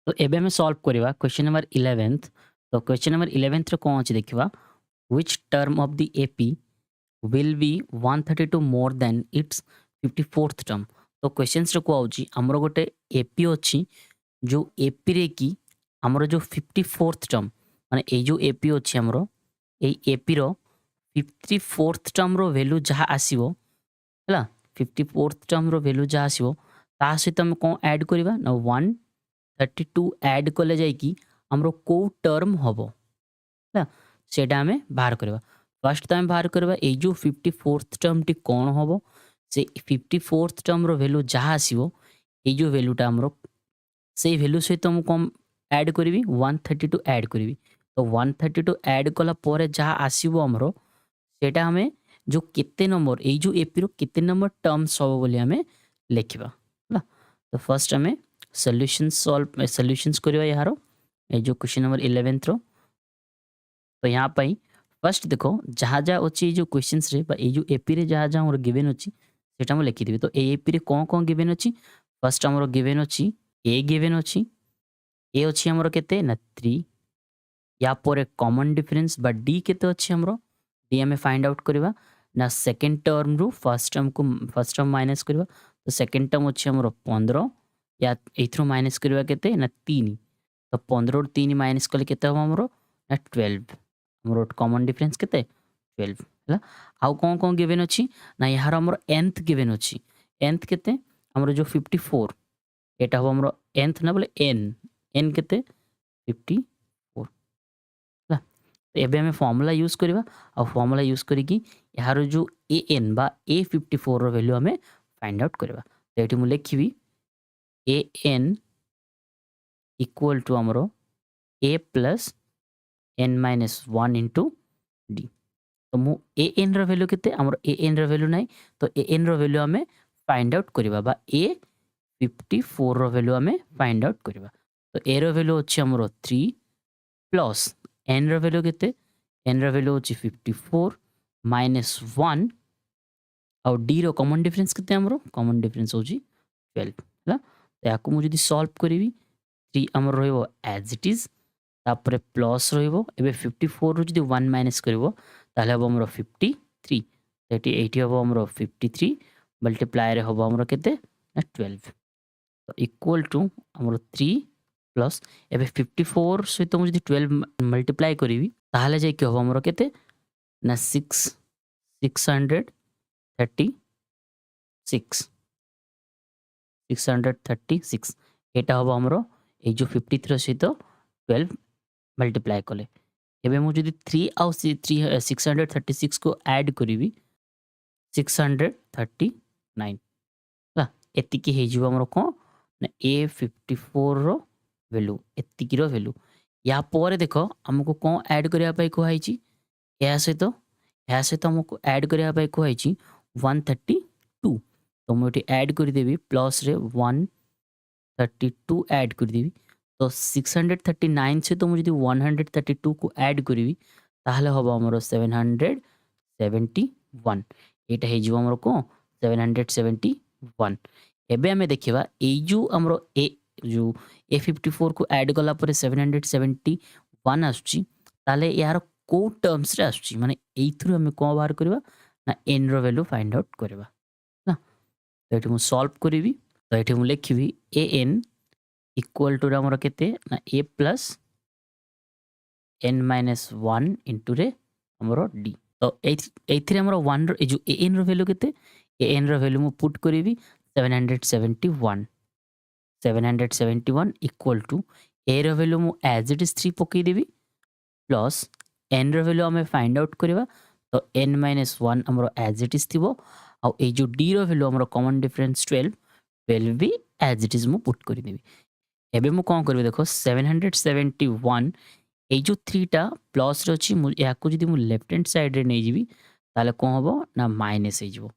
तो एबे हमें सॉल्व करवा क्वेश्चन नंबर 11th। तो क्वेश्चन नंबर 11th रे कौन अछि देखिबा, which term of the AP will be 132 more than it's 54th term. तो क्वेश्चंस रे को आउची हमरो गोटे एपी अछि जो एपी रे की हमरो जो 54th टर्म माने ए जो एपी अछि हमरो ए एपी रो 54th टर्म रो वैल्यू जहा आसीबो हला 54th टर्म रो वैल्यू जहा आसीबो ता सहित हम कोन ऐड करबा ना 132 ऐड कले जाय कि हमरो को टर्म हबो हला सेटा हमें बाहर करबा। फर्स्ट टाइम बाहर करबा ए जो 54th टर्म टी कोन हबो से 54th टर्म रो वैल्यू जहा आसीबो ए जो वैल्यूटा हमरो से वैल्यू सहित हम कम ऐड करबी 132 ऐड करबी। तो 132 ऐड कला परे जहा आसीबो हमरो सेटा हमें जो केते नंबर ए जो एपी रो केते नंबर टर्म्स हबो बोली हमें लिखिबा हला। तो फर्स्ट हमें सॉल्यूशंस करबा यारो ए जो क्वेश्चन नंबर 11th रो। तो यहाँ पे फर्स्ट देखो जहाँ जहाँ अच्छी जो क्वेश्चंस रे ए जो एपी रे जहाँ जहाँ मोर गिवन अच्छी सेटा मैं लिखिदेवी। तो एपी रे कौन गिवन अच्छी फर्स्ट हमर गिवन अच्छी ए गिवन अच्छी ए अच्छी हमर केते ना 3 या पर कॉमन डिफरेंस बा डी केते अच्छी हमर डी हमें फाइंड आउट करबा ना सेकंड टर्म रू फर्स्ट टर्म माइनस करबा। तो सेकंड टर्म अच्छी हमर 15 या एथरो माइनस करबा केते ना 3। तो 15 और 3 माइनस कले केते हो हमर ना 12 हमर कॉमन डिफरेंस केते 12 हला। आउ कौन गिवन अच्छी ना यार हमर nth गिवन अच्छी nth केते हमर जो 54 एटा हो हमर nth ना बोले n केते 54 हला। तो एबे हमें फार्मूला यूज करबा आ फार्मूला यूज करिकी यार जो an बा a54 रो वैल्यू हमें फाइंड आउट करबा। तो एठी मु लिखिबी an इक्वल टू हमर a plus n minus 1 into d. तो मु ए एन रो वैल्यू केते हमर ए एन रो वैल्यू नाही। तो ए एन रो वैल्यू हमें फाइंड आउट करबा बा ए 54 रो वैल्यू हमें फाइंड आउट करबा। तो ए रो वैल्यू अछि हमर 3 प्लस एन रो वैल्यू केते एन रो वैल्यू अछि 54 माइनस 1 और डी रो कॉमन डिफरेंस केते हमर कॉमन डिफरेंस होछि 12 हला। तो याकू मु जदी सॉल्व करबी 3 हमर रहइबो एज इट इज तापरे प्लस रहिबो एबे 54 रु जदी 1 माइनस करबो ताले हबो हमरो 53 एटी एटी हबो हमरो 53 मल्टीप्लाई रे हबो हमरो केते 12 तो इक्वल टू हमरो 3 प्लस एबे 54 सहित मु जदी 12 मल्टीप्लाई करबी ताले जाय के हबो हमरो केते ना 636 एटा हबो हमरो ए जो 53 सहित 12 मल्टीप्लाई कले एबे मु जदी 3 आउ 636 को ऐड करिवि 639 ला एतिकी हे जिवो हमरो को ना A54 रो वैल्यू एतिकी रो वैल्यू। या परे देखो हमको कोन ऐड करिया पई को हाइची या से तो हमको ऐड करिया पई को हाइची 132। तो मु एटी ऐड करि देबी प्लस रे 132 ऐड करि देबी। तो 639 से तो मुझे 132 को ऐड करी ताहले हबो हमरो 771 एटा हे जिवो हमरो को 771। एबे हमें देखिबा ए जो हमरो ए जो A54 को ऐड कला परे 771 आछी ताले यार को टर्म्स रे आछी माने एई थ्रू हमें को बाहर करबा ना n रो वैल्यू फाइंड आउट करबा ना। तो एठी मु सॉल्व करबी तो एठी मु लिखिबी an इक्वल टू हमर केते ना a plus n minus 1 into रे हमरो d। तो एथिरे हमरो 1 रो ए जो an रो वैल्यू केते an रो वैल्यू मु पुट करिवि 771 इक्वल टू a रो वैल्यू मु एज इट इज 3 पकई देबी प्लस n रो वैल्यू हमें फाइंड आउट करबा। तो n माइनस 1 हमरो एज इट इज थिबो आ ए जो d रो वैल्यू हमरो कॉमन डिफरेंस 12 भी एज इट इज मु पुट करि देबी। एबे मु कोन करबे देखो 771 ए जो 3 टा प्लस रे अछि मु याकू जदी मु लेफ्ट हैंड साइड रे नै जिवि ताले कोन हबो ना माइनस हे जिवो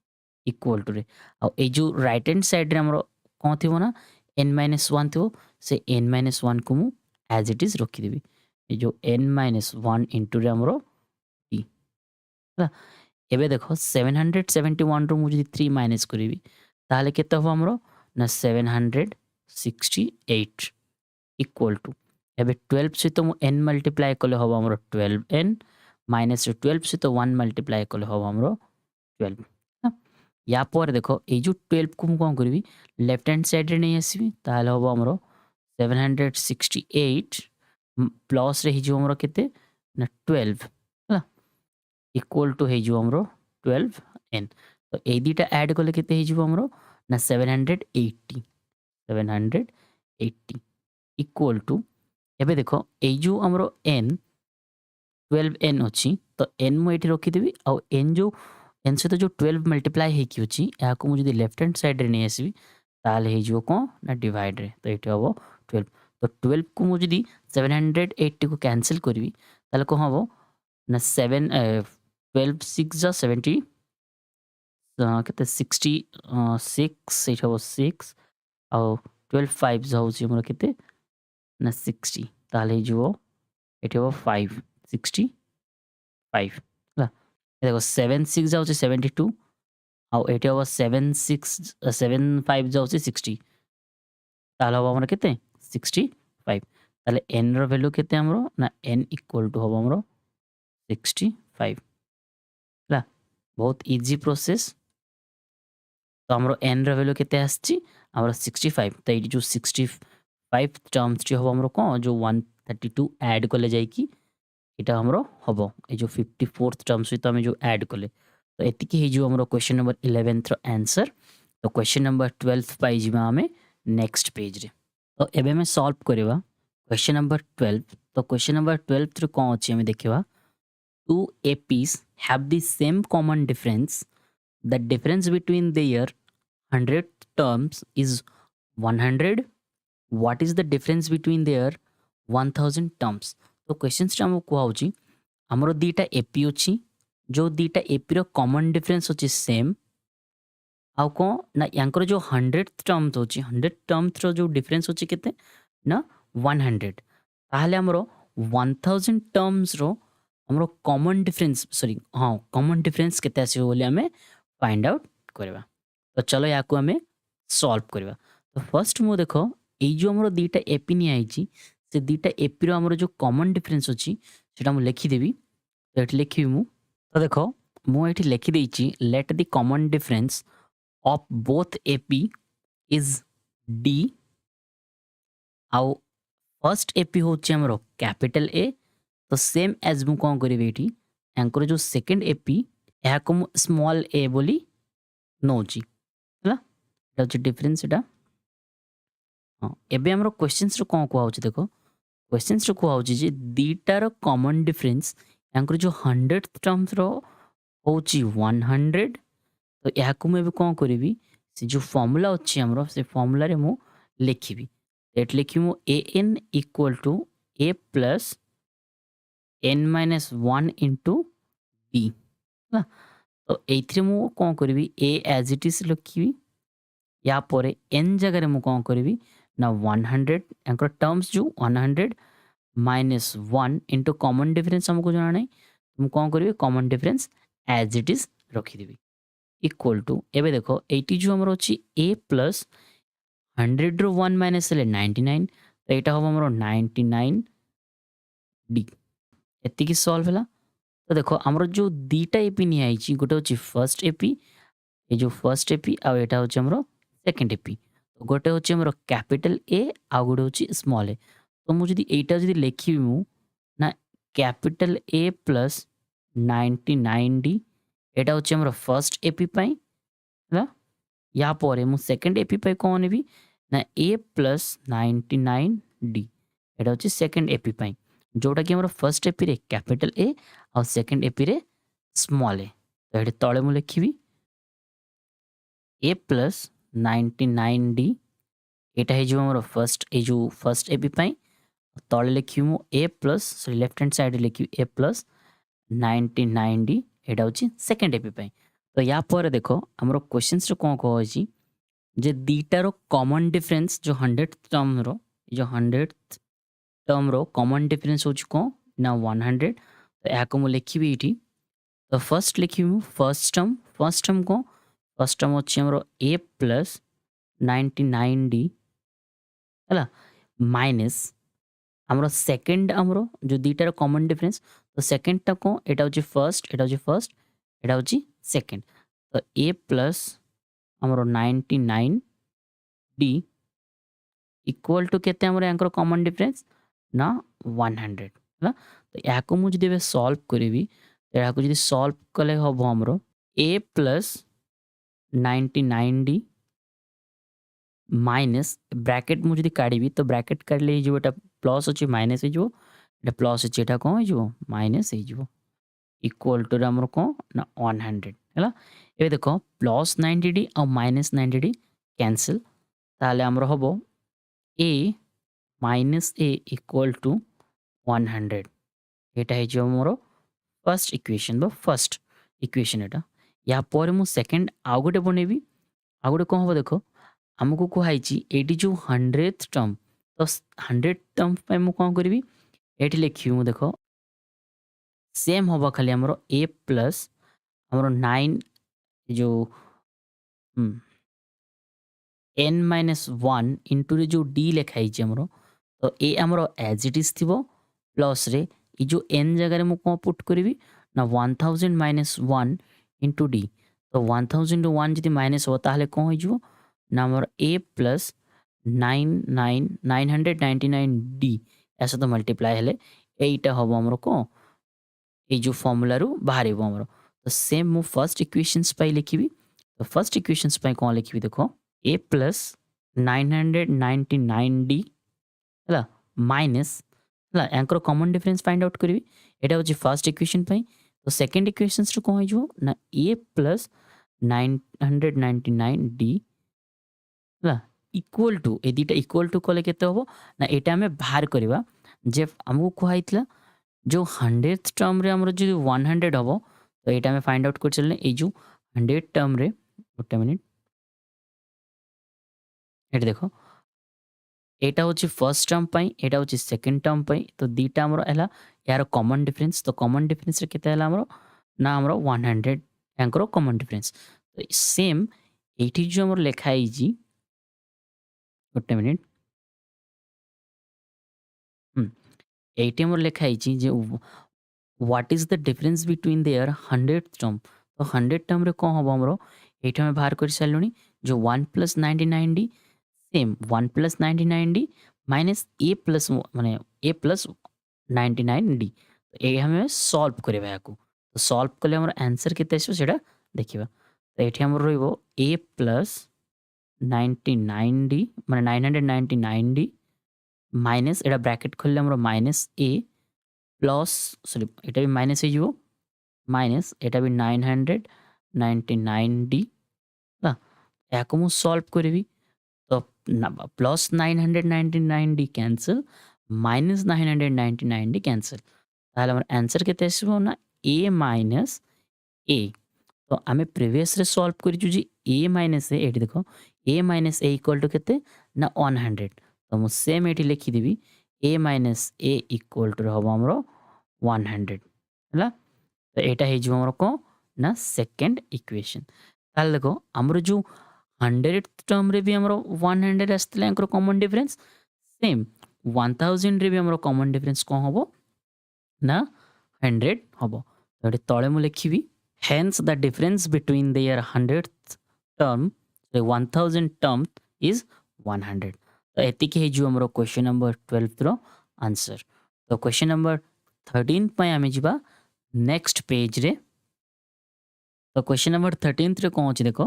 इक्वल टू रे आ ए जो राइट हैंड साइड रे हमरो कोन थिबो ना n-1 थिबो से n-1 को मु एज इट इज रखि देबी। ए जो n-1 इनटू रे हमरो t हला। एबे देखो 771 रो मु जदी 3 माइनस करिवि ताले केते हबो हमरो ना 768 इक्वल टू एबे 12 सहित मु n मल्टीप्लाई कले हबो हमरो 12n माइनस 12 सहित 1 मल्टीप्लाई कले हबो हमरो 12 हाँ। या पर देखो ए जो 12 को मु कोन करबी लेफ्ट हैंड साइड रे नै आसीबी ताले हबो हमरो 768 प्लस रे हिजो हमरो केते ना 12 हला इक्वल टू हे जो हमरो 12n तो ए दीटा ऐड कले केते हे जो हमरो ना 780 इक्वल टू एबे देखो ए जो हमरो n 12n अछि तो n मु एठी रखि देबी आ n जो n से तो जो 12 मल्टीप्लाई हे कि अछि या को मु जदी लेफ्ट हैंड साइड रे नै आसीबी ताले हे जो को ना डिवाइड रे तो एठी हबो 12 तो 12 को मु जदी 780 को कैंसिल करबी ताले को हबो ना 7 12 6 जा 70 केते 66 एठी हबो 6 आ 12 5 जाउची हमरा केते ना 60 ताले हे जो एठी हबो 5 65 हला देखो 7 6 जाउची 72 आ एठी हबो 7 6 7 5 जाउची 60 ताले हबो हमरा केते 65 ताले n रो वैल्यू केते हमरो ना n इक्वल टू हबो हमरो 65 हला बहुत इजी प्रोसेस तो हमरो n रो वैल्यू केते आछी हमरो 65 तो एठी जो 65 टर्म्स टी हबो हमरो को जो 132 ऐड कले जाई कि एटा हमरो हबो ए जो 54th टर्म सहित हमें जो ऐड कले तो एतिकी हे जो हमरो क्वेश्चन नंबर 11th रो आंसर तो क्वेश्चन नंबर 12 पाई जिबा हमें नेक्स्ट पेज रे तो एबे में सॉल्व करबा क्वेश्चन नंबर 12 तो क्वेश्चन नंबर 12 रे कोन अछि हमें देखिबा two APs have the same common difference the difference between their 100 terms is 100 what is the difference between their 1000 terms तो क्वेश्चंस टा हमको कुआउची हमरो दीटा एपी अछि जो दीटा एपी रो कॉमन डिफरेंस अछि सेम आउ को ना यांकर जो 100th टर्म्स अछि 100 टर्म्स रो जो डिफरेंस अछि केते ना 100 ताहले हमरो 1000 टर्म्स रो हमरो कॉमन डिफरेंस सॉरी हां कॉमन डिफरेंस केते आसी बोले हमें फाइंड आउट करबा तो चलो या को हमें सॉल्व करबा तो फर्स्ट मु देखो ए जो हमरो दीटा एपी नि आइची से दीटा एपी रो हमरो जो कॉमन डिफरेंस अछि सेटा मु लिखि देबी तो एठी लिखि मु तो देखो मु एठी लिखि देइची let the common difference of both AP is D आउ फर्स्ट एपी होची हमरो कैपिटल ए तो सेम एज मु कोन करिवे एठी एंकर जो सेकंड एपी या को स्मॉल ए बोली नोची हला एटा जो डिफरेंस एटा हां एबे हमरो क्वेश्चंस रो कोन को आउची देखो क्वेश्चंस रो को आउची जे दीटा रो कॉमन डिफरेंस एंकर जो 100th टर्म्स रो होची 100 तो या को मैं भी कोन करिवी से जो फार्मूला अछि हमरो से फार्मूला रे मु लिखिबी एट लिखि मु an equal to a plus n minus 1 into b ना तो एथरे मु कोन करबी a एज इट इज लिखिबी या परे n जगह रे मु कोन करबी ना 100 एंकर टर्म्स जो 100 माइनस 1 इंटू कॉमन डिफरेंस हमको जाना नहीं मु कोन करबी common difference as it is रखि देबी इक्वल टू एबे देखो 80 जो हमरो अछि a प्लस 100 रो 1 माइनस ले 99 तो एटा हो हमरो 99 d एति की सॉल्व होला तो देखो हमरो जो दीटा एपी नि आइची गोटे होची फर्स्ट एपी ए जो फर्स्ट एपी आ एटा होची हमरो सेकंड एपी तो गोटे होची हमरो कैपिटल ए आ गोटे होची स्मॉल ए तो मु जदी एटा जदी लिखिबी मु ना कैपिटल ए प्लस 99 डी एटा होची हमरो फर्स्ट एपी पई हला या परे मु सेकंड एपी पई कोन नेबी ना ए प्लस 99 डी एटा होची सेकंड एपी पई जोटा कि हमरो फर्स्ट एपी रे कैपिटल ए और सेकंड एपी रे स्मॉल ए तो एठी तळे मु लिखिबी ए प्लस 99 डी एटा हे जो हमरो फर्स्ट एपी पई तळे लिखिबी मु a plus sorry left hand side लिखिबी ए प्लस 99 डी एटा होची सेकंड एपी पई तो या पर देखो हमरो क्वेश्चंस रे कोन को होची जे दीटा रो कॉमन डिफरेंस जो 100th टर्म रो जो 100th टर्म रो कॉमन डिफरेंस होची को ना 100 तो या को मु लिखिबी इठी तो फर्स्ट लिखिबी मु फर्स्ट टर्म को फर्स्ट टर्म होची हमरो a प्लस 99 डी हला माइनस आमर सेकेंड आमर जो दुईटार कॉमन डिफरेंस तो सेकेंड टा कौन एटा होची फर्स्ट एटा होची फर्स्ट एटा होची सेकेंड तो ए प्लस आमर 99 डी इक्वल टू केते आमर यांकर कॉमन डिफरेंस ना 100 है तो या को मुझे देबे सॉल्व करिवि तो या को जदी सॉल्व कले हबो हमरो ए प्लस 99 डी माइनस ब्रैकेट मुझे काढ़ी तो ब्रैकेट काढ़ले जो एटा प्लस अच्छे माइनस हो एटा प्लस अच्छे एटा कौन हो माइनस हो इक्वल टू हमर कौन ना 100 है ये देख प्लस 90 डी और माइनस 90 डी कैंसिल ताले हमर हबो ए माइनस ए इक्वल टू 100 एटा है जो more first equation first equation एटा या पर मु सेकंड आउ गोटे बनेबी आउ गोटे कौन हम देखो आमको कहुई ये जो 100th टर्म तो 100 टर्म पे मु कौन करी ये लिखी मु देख सेम हम खाली आमर ए प्लस आमर 9 जो एन माइनस 1 इंटू जो डी लिखाई आमर तो ए आमर एज इट इज थी प्लस रे ये जो एन जगह मु कौन पुट करी ना 1000 माइनस 1 इंटू डी तो 1001 जी माइनस हो ताहले कौन हो ना आमर ए प्लस 999 डी ऐसा तो मल्टीप्लाई हेले एटा हम आमर कौन ये जो फॉर्मूला रू बाहर आमर तो सेम मु फर्स्ट इक्वेशंस पाई लिखी तो फर्स्ट इक्वेशंस पाई कौन लिखी देखो ए प्लस 999 डी है माइनस है यांकर कॉमन डिफरेंस फाइंड आउट करी एटा होची फर्स्ट इक्वेशन पाई तो सेकंड इक्वेशंस रो कौन हो ना ए प्लस 999 डी है इक्वल टू ए दुटा इक्वल टू कले केते होबो ना एटा हमें बाहर करबा जे हमको कहइतला जो 100th टर्म रे हमर जो 100 होबो तो एटा हमें फाइंड आउट कर चलने ए जो 100 टर्म रे गोटे मिनिट एटा देखो एटा होची फर्स्ट टर्म पाई एटा होची सेकंड टर्म पाई तो दुटा हमर हला यार कॉमन डिफरेंस तो कॉमन डिफरेंस रे केते हला हमर ना हमर 100 यांकर कॉमन डिफरेंस तो सेम एठी जो हमर लिखाई जी गोटे मिनिट एटी हमर लिखाई जे what is the difference between their 100th term तो 100 टर्म रे कौन हम हमरो एठी हम बाहर कर सारलुनी जो 1 plus 99 d same 1 plus 99 d minus a plus माने ए प्लस 99 डी तो ये हमें सॉल्व करबा याकू तो सॉल्व कले हमर आंसर केते आसो सेटा देखिबा तो एठी हमर रहइबो ए प्लस 99 डी माने 999 डी माइनस एटा ब्रैकेट खोलले हमर माइनस ए प्लस सॉरी एटा भी माइनस हो माइनस एटा भी 999 डी ना याको मु सॉल्व करबी तो plus 999 D cancel minus 999 D cancel ताहले हमर आंसर केते आसीबो ना ए माइनस ए तो आमे प्रीवियस रे सॉल्व करिजु जी ए माइनस ए एठी देखो ए माइनस ए इक्वल टू केते ना 100 तो मु सेम एठी लिखि देबी ए माइनस ए इक्वल टू हम हमरो 100 हला तो एटा हे जो हमरो को ना सेकंड इक्वेशन ताल देखो हमरो जो 100th टर्म रे भी हमरो 100 आस्तले अंकर कॉमन डिफरेंस सेम 1000 रे भी हमरो कॉमन डिफरेंस को हबो ना 100 हबो तो एटे तळे मु लिखिबी hence the difference between their 100th term the 1000 term is 100 तो एतिक हे जो हमरो क्वेश्चन नंबर 12 रो आंसर तो क्वेश्चन नंबर 13 पय आमे जिबा नेक्स्ट पेज रे तो क्वेश्चन नंबर 13 रे कोन अछि देखो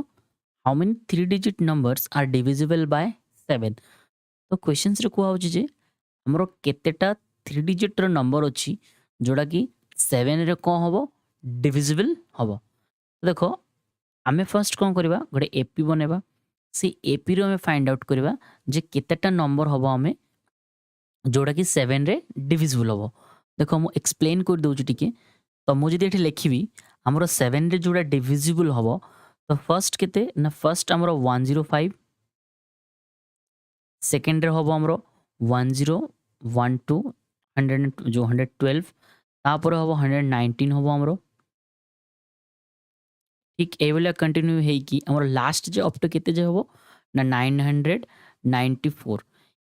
how many 3 digit numbers are divisible by 7 तो क्वेश्चंस रे को आउछि जे हमरो केतेटा 3 डिजिट रो नंबर अछि जोडा कि 7 रे को हबो डिविजिबल हबो तो देखो आमे फर्स्ट कोन करबा गोटे एपी बनेबा से एपी रो हमें फाइंड आउट करबा जे केतेटा नंबर हबो हमें जोड़ा कि 7 रे डिविजिबल हबो देखो मु एक्सप्लेन कर दउछु टिके तो मु जदी एठी लिखिबी हमरो 7 रे जोड़ा डिविजिबल हबो तो फर्स्ट केते ना फर्स्ट हमरो 105 सेकंड रे हबो हमरो 1012 100 जो 112 तापर हबो 119 हबो हमरो ठीक ए वाला कंटिन्यू है कि हमर लास्ट जे अप टू केते जे हबो ना 994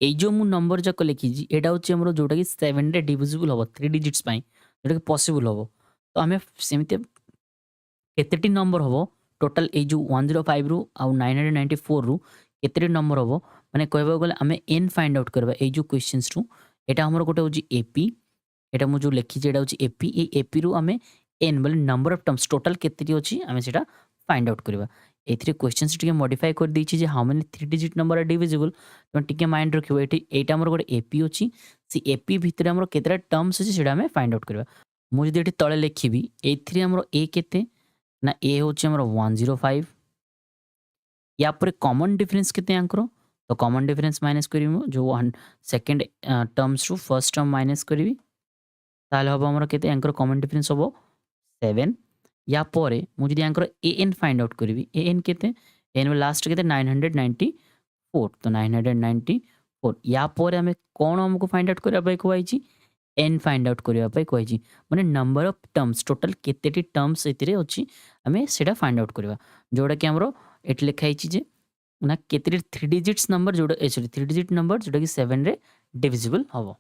এই जो मु नंबर जाक लिखी एटा हूँ आमर जोटा कि 7 रे डिविजिबल हम 3 डिजिट्स जोटा कि पॉसिबल हम तो आम सेमती केतेटी नंबर हम टोटाल ये जो 105 रु आउ 994 रु केतेटी नंबर हम माने कहबा गले आम एन फाइंड आउट करबा ए जो क्वेश्चंस रु एटा हमर गोटे होची एपी एटा मु जो लिखी एटा होची एपी ए एपी रु आम एन बोले नंबर ऑफ टर्म्स टोटाल केतेटी अछि आम सेटा फाइंड आउट करबा एथिरे क्वेश्चंस टिके मॉडिफाई कर दैछि जे how many 3 digit number are divisible तो टिके माइंड रखिबो एटी एटा हमर गोटे एपी अछि सी एपी भितरे हमर केतेटा टर्म्स अछि सेटा हम फाइंड आउट करबा मु जदि एटी तळे लिखिबी एथिरे हमर ए केते ना ए होची हमर 105 या पर कॉमन डिफरेंस केते आंकर तो कॉमन डिफरेंस माइनस करिमु जो सेकंड टर्म्स रु फर्स्ट टर्म माइनस करिवि ताले हबो हमर केते आंकर कॉमन डिफरेंस हबो 7 या परे मु जदि आंकर एन फाइंड आउट करिवि एन केते एन लास्ट केते 994 तो 994 या परे हमें कोन हमको फाइंड आउट करबा को आइची एन फाइंड आउट करबा पई कहैची माने नंबर ऑफ टर्म्स टोटल केतेटी टर्म्स एतिरे अछि हमें सेटा फाइंड आउट करबा जोडा कि हमरो एट लिखाइची जे ना केतेटी 3 डिजिट्स नंबर जोडा सॉरी 3 डिजिट नंबर जोडा कि 7 रे डिविजिबल हबो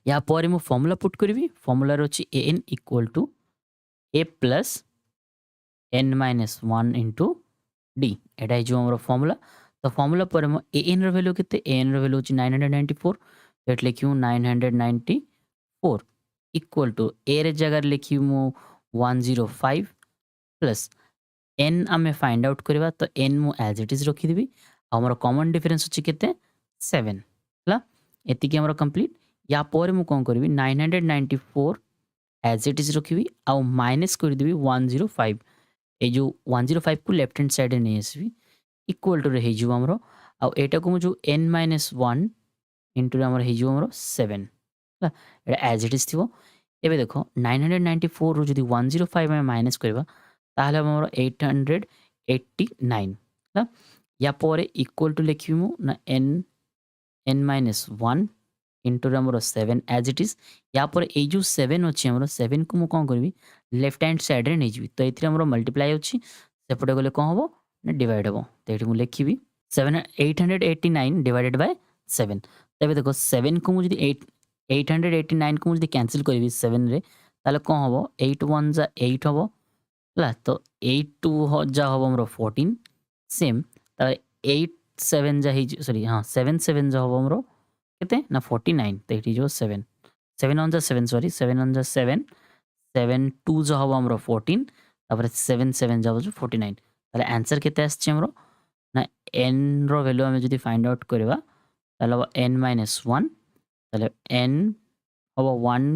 या परे मु फार्मूला पुट करबी फार्मूला रछि n equal to a plus n minus 1 into d एटा है जो हमरो फार्मूला तो फार्मूला पर मु एन रो वैल्यू केते एन रो वैल्यू अछि 994 एट लिखियो 994 इक्वल टू ए रे जगह लिखियो मु 105 प्लस एन आमे फाइंड आउट करबा तो एन मु एज इट इज रखि देबी हमर कॉमन डिफरेंस अछि केते 7 हला एति कि हमर कंप्लीट या पर मु कोन करबी 994 एज इट इज रखिबी आ माइनस कर देबी 105 ए जो 105 को लेफ्ट हैंड साइड ने आसबी इक्वल टू रे जो हमरो आ एटा को मु जो n - 1 इनटू हमर हे जो हमरो 7 हला एटा एज इट इज थिबो एबे देखो 994 रो जदी 105 में माइनस करबा ताहले हमरो 889 हला या परे इक्वल टू लिखिमु ना n - 1 इंटू हमरो 7 एज इट इज या पर ए जो 7 अछि हमरो 7 को मु कोन करबी लेफ्ट हैंड साइड रे नै जिबी तो एथिरे हमरो मल्टीप्लाई अछि सेपटे गले कोन हबो ना डिवाइड हबो तो एठी मु लिखिबी 889 डिवाइडेड बाय 7 तबे देखो 7 को मु जदी 889 को मु जदी कैंसिल करबी 7 रे ताले कोन हबो 8 1 जा 8 हबो हला तो 8 2 जा हबो हमरो 14 सेम त 8 7 जा सॉरी हां 7 7 जा हबो हमरो केते ना 49 तो एटी जो 7 7 on the 7 sorry 7 on the 7 7 2 जो हबो हमरो 14 तापर 7 7 जाबो जो 49 ताले आंसर केते आछे हमरो ना n रो वैल्यू हम जदी फाइंड आउट करबा ताले n - 1 ताले n हबो 1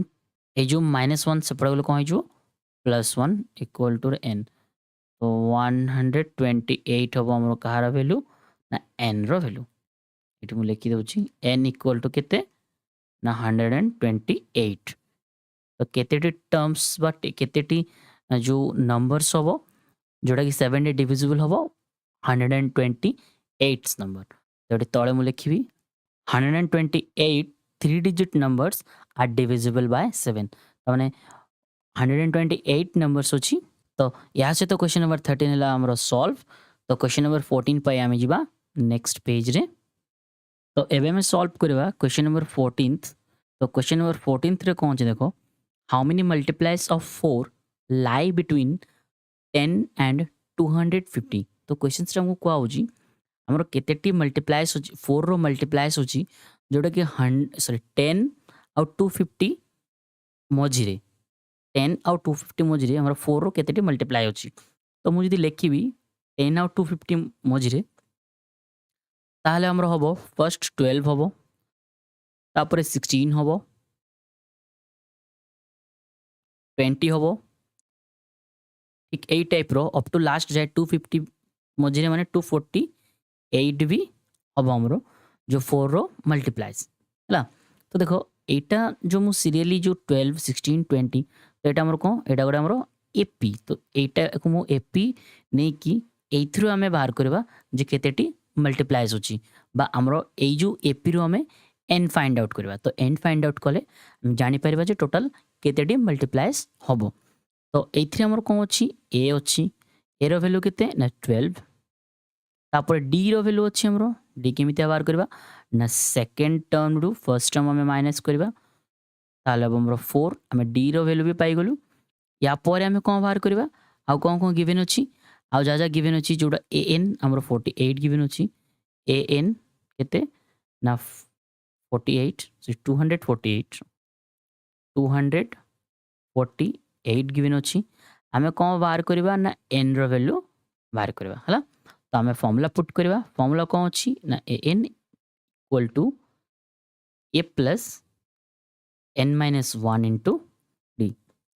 ए जो -1 सेपरे गले कोन हो +1 इक्वल टू n तो 128 हबो हमरो कहार वैल्यू ना n रो वैल्यू एठी मु लिखि दउची n इक्वल टू केते ना 128 तो केतेटी टर्म्स बा केतेटी जो नंबर्स हबो जोटा कि 7 रे डिविजिबल हबो 128 नंबर तो एठी तळे मु लिखिबी 128 3 digit numbers are divisible by 7 तो माने 128 नंबर्स अछि तो यहाँ से तो क्वेश्चन नंबर 13 हला हमरो सॉल्व तो क्वेश्चन नंबर 14 पे आमे जिबा नेक्स्ट पेज रे तो एबे में सॉल्व करबा क्वेश्चन नंबर 14th तो क्वेश्चन नंबर 14th रे कोन छै देखो how many multiplies of 4 lie between 10 and 250 तो क्वेश्चन से हमको कोआ होजी हमरो केतेटी मल्टीप्लाइज होची 4 रो मल्टीप्लाइज होची जोटा कि 10 और 250 मझिरे 10 और 250 मझिरे हमरो 4 रो केतेटी मल्टीप्लाई होची तो मु जदी लिखिबी 10 और 250 मझिरे ताहले हमरो हबो फर्स्ट 12 हबो तापरे 16 हबो 20 हबो ठीक एई टाइप रो अप टू लास्ट जाय 250 मझिरे माने 248 भी हबो हमरो जो 4 रो मल्टीप्लाइज हला तो देखो एटा जो मु सीरियली जो 12 16 20 तो एटा हमरो को एटा गोडा हमरो एपी तो एटा को मु एपी नै कि एथरो हमें बाहर करबा जे केतेटी मल्टीप्लाइज होची बा हमरो ए जो एपी रो हमें n फाइंड आउट करबा तो n फाइंड आउट कले हम जानि परबा जे टोटल केतेटी मल्टीप्लाइज हबो तो एथरे हमर कोन अछि ए रो वैल्यू केते ना 12 तापर d रो वैल्यू अछि हमरो डी केमिति बाहर करबा ना सेकंड टर्म रु फर्स्ट टर्म हमें माइनस करबा ताले अब हमरो 4 हमें डी रो वैल्यू भी पाई गलु या परे हमें कोन बाहर करबा आ कोन गिवन अछि आ जा गिवन अछि जोडा an हमरो 48 गिवन अछि an केते ना 48 so 248 गिवन अछि हमें कोन बाहर करबा ना n रो वैल्यू बाहर करबा हला तो हमें फार्मूला पुट करबा फार्मूला कोन अछि ना an equal to a plus n minus 1 into d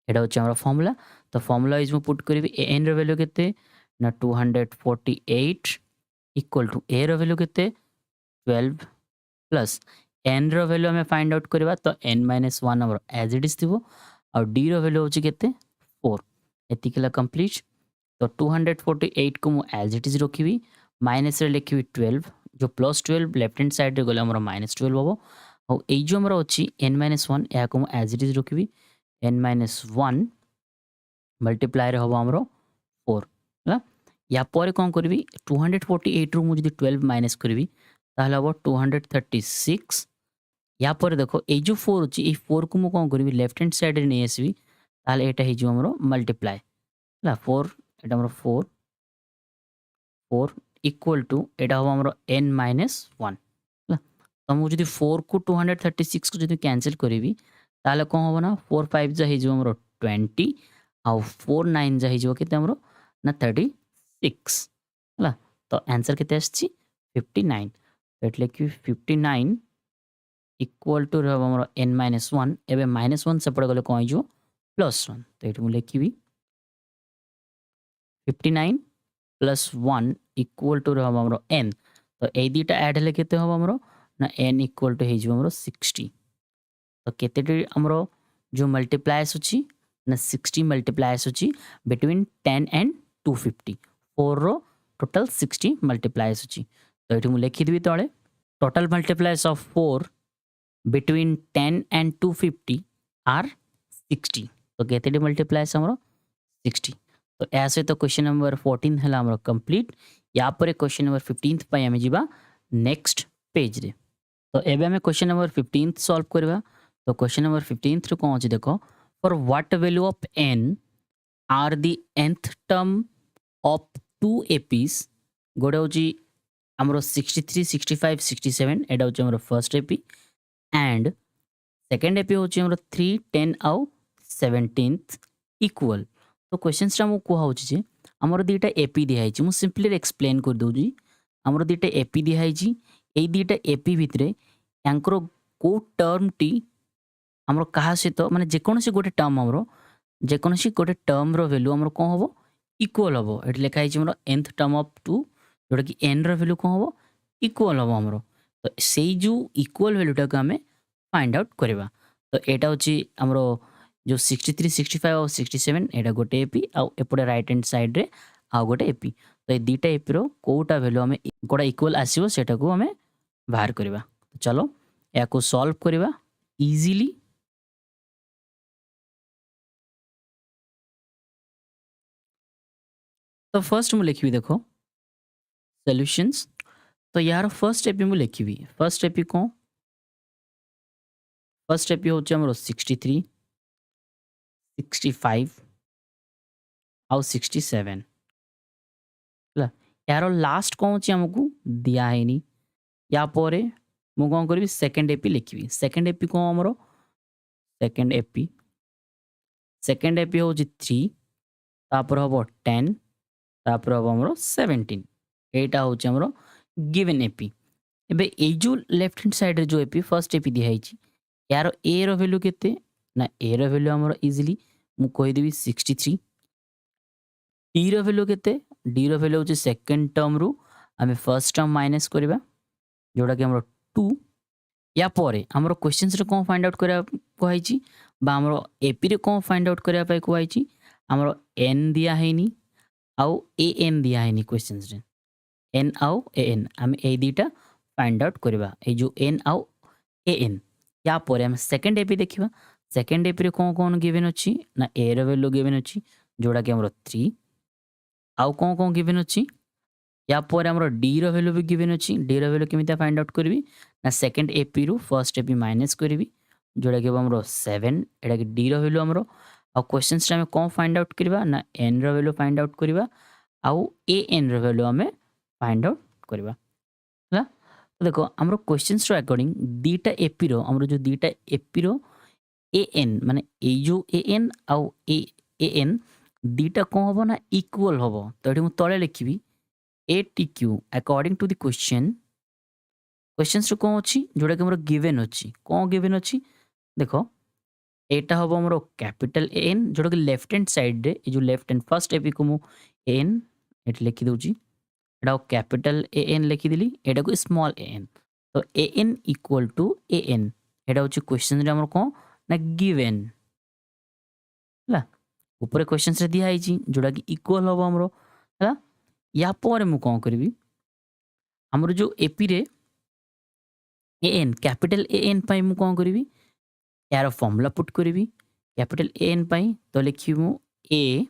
एटा होछि हमर फार्मूला तो फार्मूला इज में पुट करबी an रो वैल्यू केते ना 248 इक्वल टू a रो वैल्यू केते 12 प्लस n रो वैल्यू हमें फाइंड आउट करबा तो n माइनस 1 हमर एज इट इज थिबो और d रो वैल्यू होछि केते 4 एतिकला कंप्लीट तो 248 को मु एज इट इज रखिबी माइनस रे लिखिबी 12 जो प्लस 12 लेफ्ट हैंड साइड रे गले हमर माइनस 12 हबो और ए जो हमर अछि n माइनस 1 या को मु एज इट इज रखिबी n माइनस 1 मल्टीप्लाई रे हबो हमरो 4 हला या परे कोन करबी 248 रु मु जदी 12 माइनस करबी ताहले हबो 236 या परे देखो ए जो 4 अछि ए 4 को मु कोन करबी लेफ्ट हैंड साइड रे नै आसीबी ताहले एटा हे जो हमरो मल्टीप्लाई हला 4 एटा हमरो 4 इक्वल टू एटा हबो हमरो n माइनस 1 हला तो मु जदी 4 को 236 को जदी कैंसिल करबी ताहले कोन हबो ना 4 5 जा हे जो हमरो 20 और 4 9 जा हे जो केते हमरो ना 36 हला तो आंसर केते आछि 59 तो एटले कि 59 इक्वल टू रहबो हमरो n माइनस 1 एबे माइनस 1 सेपड़ गले कोन जो प्लस 1 तो एठी मु लिखिबी 59 प्लस 1 इक्वल टू रहबो हमरो n तो ए दीटा ऐड हले केते हबो हमरो ना n इक्वल टू हे जो हमरो 60 तो केते हमरो जो मल्टीप्लायस अछि ना 60 मल्टीप्लायस अछि बिटवीन 10 एंड 250 4 रो टोटल 60 मल्टीप्लायस अछि तो एठी मु लिखि देबी तळे total multiplies of 4 between 10 and 250 are 60 तो केते मल्टीप्लायस हमरो 60 तो ऐसे तो क्वेश्चन नंबर 14 हला हमरो कंप्लीट या पर क्वेश्चन नंबर 15th पय हमें जीवा नेक्स्ट पेज रे तो एबे हमें क्वेश्चन नंबर 15th सॉल्व करबा तो क्वेश्चन नंबर 15th रे कोन अछि देखो for what value of n are the nth term of two APs गोडे होची हमरो 63 65 67 एडा होची हमरो first AP and second AP होची हमरो 3 10 आउ 17th इक्वल तो क्वेश्चंस रा मु को होची जे हमरो दीटा एपी दिहाई छि मु सिंपली एक्सप्लेन कर दउ जी हमरो दीटा एपी दिहाई छि एई दीटा एपी भितरे यांकरो को टर्म टी हमरो कहा से तो माने जे कोनसी गोटे टर्म हमरो जे कोनसी गोटे टर्म रो वैल्यू हमरो कोन हबो इक्वल हबो एट लेखा हि हमरो nth टर्म ऑफ 2 जोटा कि n रो वैल्यू कोन हबो इक्वल हबो हमरो तो सेई जो इक्वल वैल्यू टा को हमें फाइंड आउट करबा तो एटा होची हमरो जो 63 65 और 67 एटा गोटे एपी आ एपडे राइट हैंड साइड रे आ गोटे एपी तो ए दीटा एपी रो कोटा वैल्यू हमें कोडा इक्वल आसीबो सेटा को हमें बाहर करबा तो चलो या को सॉल्व करबा इजीली तो फर्स्ट मु लिखबी देखो सॉल्यूशंस तो यार फर्स्ट एपी मु लिखबी फर्स्ट एपी को फर्स्ट एपी होचे हमरो 63 65 आउ 67 हला यार लास्ट को होचे हमकु दिया है नी या परे मु कोन करबी सेकंड एपी लिखबी सेकंड एपी को हमरो सेकंड एपी होची 3 तापर हबो 10 तापर हबो हमरो 17 एटा होची हमरो गिवन एपी एबे ए जो लेफ्ट हैंड साइड रे जो एपी फर्स्ट एपी दिहाई छि यार ए रो वैल्यू केते ना ए रो वैल्यू हमरो इजीली मु कहि देबी 63 डी रो वैल्यू केते डी रो वैल्यू होची सेकंड टर्म रु हमें फर्स्ट टर्म माइनस करबा जोड़ा कि हमरो 2 या परे हमरो क्वेश्चंस रे कोन फाइंड आउट करा कोहाई छि बा हमरो एपी रे कोन फाइंड आउट करा पाई कोहाई छि हमरो n दिया हैनी आउ an दिया हैनी क्वेश्चंस रे n आउ an हम ए दीटा फाइंड आउट करबा ए जो n आउ an या परे हम सेकंड एपी देखिबा सेकंड एपी रे कोन गिवन अछि ना a रो वैल्यू गिवन अछि जोड़ा कि हमरो 3 आउ कोन गिवन अछि या पर हमरो डी रो वैल्यू भी गिवन अछि डी रो वैल्यू केमिता फाइंड आउट करबी ना सेकंड एपी रु फर्स्ट एपी माइनस करबी जोड़ा कि हमरो 7 एटा कि डी रो वैल्यू हमरो आ क्वेश्चंस रे हम कोन फाइंड आउट करबा ना एन रो वैल्यू फाइंड आउट करबा आउ ए एन रो वैल्यू हमें फाइंड आउट करबा हला तो देखो हमरो क्वेश्चंस रो अकॉर्डिंग दीटा एपी रो हमरो जो दीटा एपी रो ए एन माने ए जो ए एन आउ ए एन दीटा कोन होबो ना इक्वल होबो तो एठी मु तळे लिखिबी ATQ according to the questions रो कोन अछि जोडा कि हमरो गिवन अछि कोन गिवन अछि देखो एटा होबो हमरो कैपिटल एन जोडा कि लेफ्ट हैंड साइड रे ए जो लेफ्ट हैंड फर्स्ट एपी को मु एन एट लिखि दोची एटा कैपिटल एन लिखि दिली एटा को स्मॉल एन तो एन इक्वल टू एन एटा होची क्वेश्चन रे हमरो कोन ना गिवन हला ऊपर क्वेश्चंस रे दिया आइची जोडा कि इक्वल होबो हमरो हला या पर मु कोन करबी हमरो जो एपी रे एन कैपिटल एन पाई मु कोन करबी यार फॉर्मूला पुट करबी कैपिटल एन पाई तो लिखिबी मु a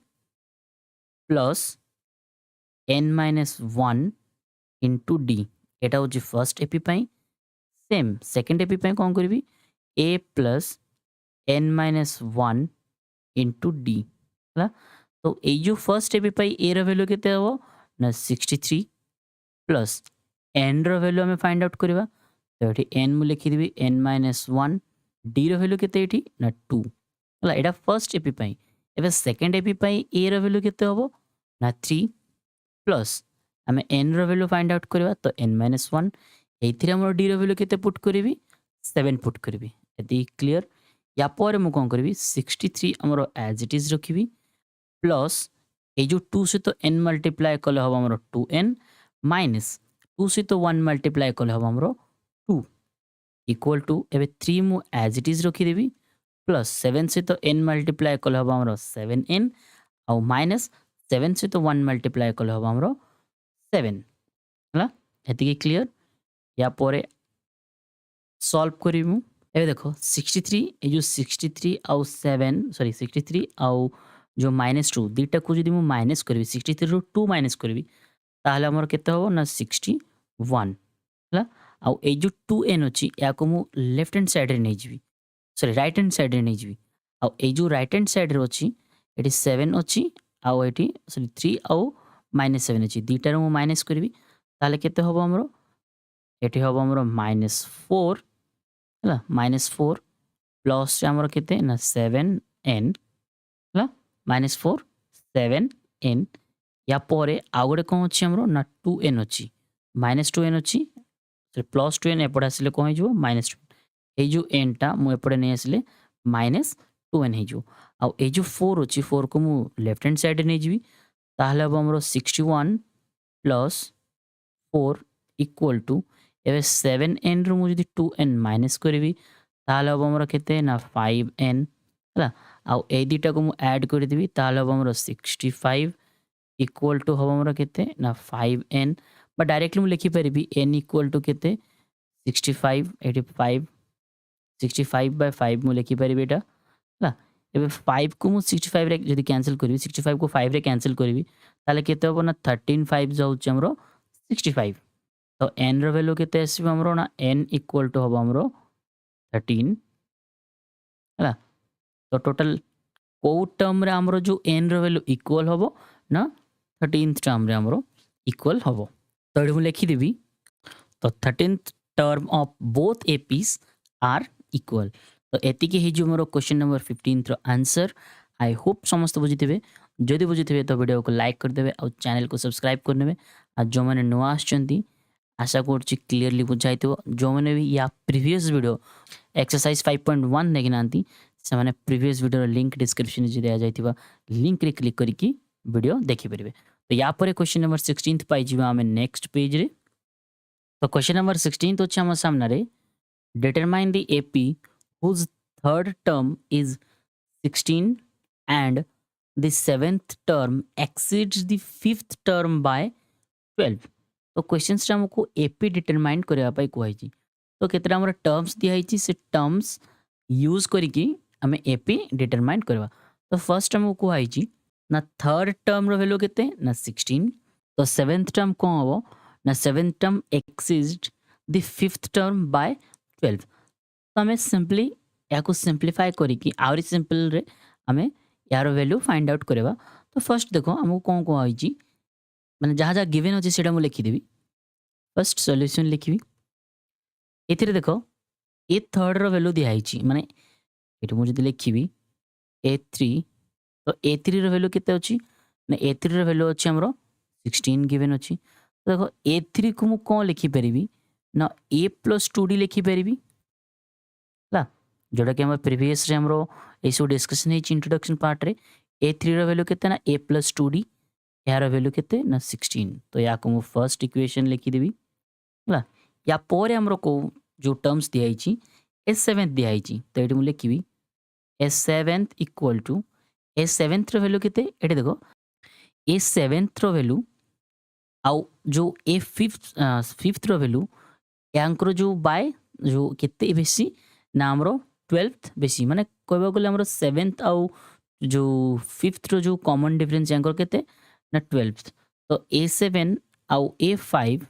plus n minus 1 into d एटा होची फर्स्ट एपी पाई सेम सेकंड एपी पाई कोन करबी a plus n minus 1 into d हला तो ए जो फर्स्ट एपी पाई ए रो वैल्यू केते हो ना 63 प्लस एन रो वैल्यू हमें फाइंड आउट करबा तो एठी एन मु लिखि देबी एन माइनस 1 डी रो वैल्यू केते एठी ना 2 हला एटा फर्स्ट एपी पाई एबे सेकंड एपी पाई ए रो वैल्यू केते होबो ना 3 प्लस हमें एन रो वैल्यू फाइंड आउट करबा तो एन माइनस 1 एथिरे हमर डी रो वैल्यू केते पुट करबी 7 पुट करबी एति क्लियर या पर मु कोन करबी 63 हमरो एज इट इज रखिबी प्लस ए जो 2 से तो n मल्टीप्लाई कले हबो हमरो 2n माइनस 2 से तो 1 मल्टीप्लाई कले हबो हमरो 2 इक्वल टू एबे 3 मु एज इट इज रखि देबी प्लस 7 से तो n मल्टीप्लाई कले हबो हमरो 7n और माइनस 7 से तो 1 मल्टीप्लाई कले हबो हमरो 7 हला एति क्लियर या परे सॉल्व करिमु एबे देखो 63 ए जो 63 आउ 7 सॉरी 63 आउ जो -2 दीटा को जदि मु माइनस करबी 63 रो 2 माइनस करबी ताहले हमर केते हो ना 61 हला आउ ए जो 2n अछि या को मु लेफ्ट हैंड साइड रे नै जिबी सॉरी राइट हैंड साइड रे नै जिबी आउ ए जो राइट हैंड साइड रे अछि एटी 7 अछि आउ एटी सॉरी 3 आउ -7 अछि दीटा रो मु माइनस करबी ताहले केते होबो हमरो एटी होबो हमरो -4 हला -4 प्लस से हमरो केते ना 7n हला -4 7n या परे आउ गोटे कोन अछि हमरो ना 2n अछि -2n अछि तो प्लस 2n एपड आसिले कोन हिजो -2 ए जो n टा मु एपडे नै आसिले -2n हिजो आ ए जो 4 अछि 4 को मु लेफ्ट हैंड साइड नै जिबी ताहले अब हमरो 61 प्लस 4 इक्वल टू एबे 7n रो मु जदि 2n माइनस करबी ताहले अब हमरो केते ना 5n हला आउ ए दीटा को मु ऐड कर देबी ताहले अब हमरो 65 इक्वल टू हम हमरो केते ना 5n बा डायरेक्टली मु लिखि परबी n इक्वल टू केते 65 85 65 बाय 5 मु लिखि परबी एटा हला एबे 5 को मु 65 रे जदि कैंसिल करबी 65 को 5 रे कैंसिल करबी ताले केते होबो ना 13 5 जाउछ हमरो 65 तो n रो वैल्यू केते आसीबो हमरो ना n इक्वल टू होबो हमरो 13 हला तो टोटल को टर्म रे हमरो जो n रो वैल्यू इक्वल होबो ना 13th टर्म रे हमरो इक्वल होबो तो एडु लिखि देबी तो 13th term of both APs are equal तो एति के हि जो हमरो क्वेश्चन नंबर 15 रो आंसर आई होप समस्त बुझितबे जदि बुझितबे तो वीडियो को लाइक कर देबे और चैनल को सब्सक्राइब कर नेबे आ जो माने नुवा आछंती आशा करछि क्लियरली बुझाइतो जो माने भी या प्रीवियस वीडियो एक्सरसाइज 5.1 नेगिनांती से माने प्रीवियस वीडियो लिंक डिस्क्रिप्शन रे दिया जाइतिबा लिंक रे क्लिक करिकि वीडियो देखि परिबे तो या पर क्वेश्चन नंबर 16th पाई जिबा हमें नेक्स्ट पेज रे तो क्वेश्चन नंबर 16th होछि हमर सामने रे determine the AP whose third term is 16 and the seventh term exceeds the fifth term by 12 तो क्वेश्चंस रे हमको एपी डिटरमाइन करबा पई कहै छी तो केतरा हमर टर्म्स दिया हिची से टर्म्स यूज करिकि हमें एपी डिटरमाइन करबा तो फर्स्ट हमको कहै छी ना थर्ड टर्म रो वैल्यू केते ना 16 तो सेवेंथ टर्म कौन हम ना seventh term exist the fifth term by 12 तो आम सिंपली या सिंप्लीफाई करिकी आउरी सिंपल रे आमे यार वैल्यू फाइंड आउट करवा तो फर्स्ट देखो आमको कौन कौन आई माने जहाँ जहाँ गिवन अच्छे से मुझे लिखिदेवी फर्स्ट सॉल्यूशन लिखी एथिरे देखो ए थर्ड रो वैल्यू दिखाई माने ये मुझे लिखी A3 तो A3 रो वैल्यू केते अछि ना A3 रो वैल्यू अछि हमरो 16 गिवन अछि तो देखो A3 को मु कोन लिखि परिबी ना A + 2D लिखि परिबी ला जोड़ा कि हमर प्रीवियस रे हमरो एसो डिस्कशन है इंट्रोडक्शन पार्ट रे A3 रो वैल्यू केते ना A + 2D यार वैल्यू केते ना 16 तो या को मु फर्स्ट इक्वेशन लिखि देबी ला या पोरे हमरो को जो टर्म्स दिया छी S7 दिया छी तो एटी मु लिखिबी S7 इक्वल टू A7 रो वैल्यू केते एटी देखो A7 रो वैल्यू आउ जो A5th रो वैल्यू यांकर जो बाय जो केते बेसी ना हमरो 12th बेसी माने कहबा गले हमरो 7th आउ जो 5th रो जो कॉमन डिफरेंस यांकर केते ना 12th तो A7 आउ A5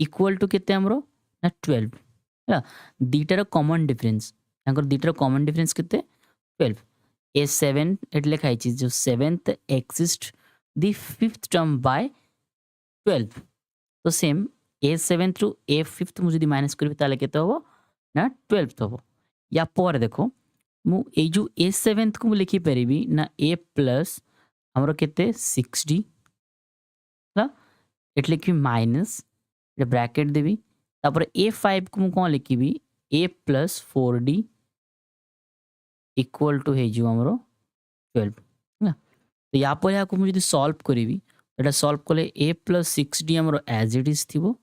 इक्वल टू केते हमरो ना 12 है दीटार कॉमन डिफरेंस यांकर दीटार कॉमन डिफरेंस केते 12 A7 एट लिखाई छी जो 7th exist the 5th term by 12 तो सेम A7 थ्रू A5th मुझे माइनस करबी ताले केते होबो ना 12th होबो या पर देखो मु ए जो A7 को मु लिखि परिबी ना A प्लस हमरो केते 6D ला एट लिखि माइनस ये ब्रैकेट देबी तापर A5 को मु कोन लिखिबी A plus 4D equal to हे जो हमरो 12 ना तो या पर या को मु जदी सॉल्व करिवि एटा सॉल्व कले A प्लस 6D हमरो एज इट इज थिबो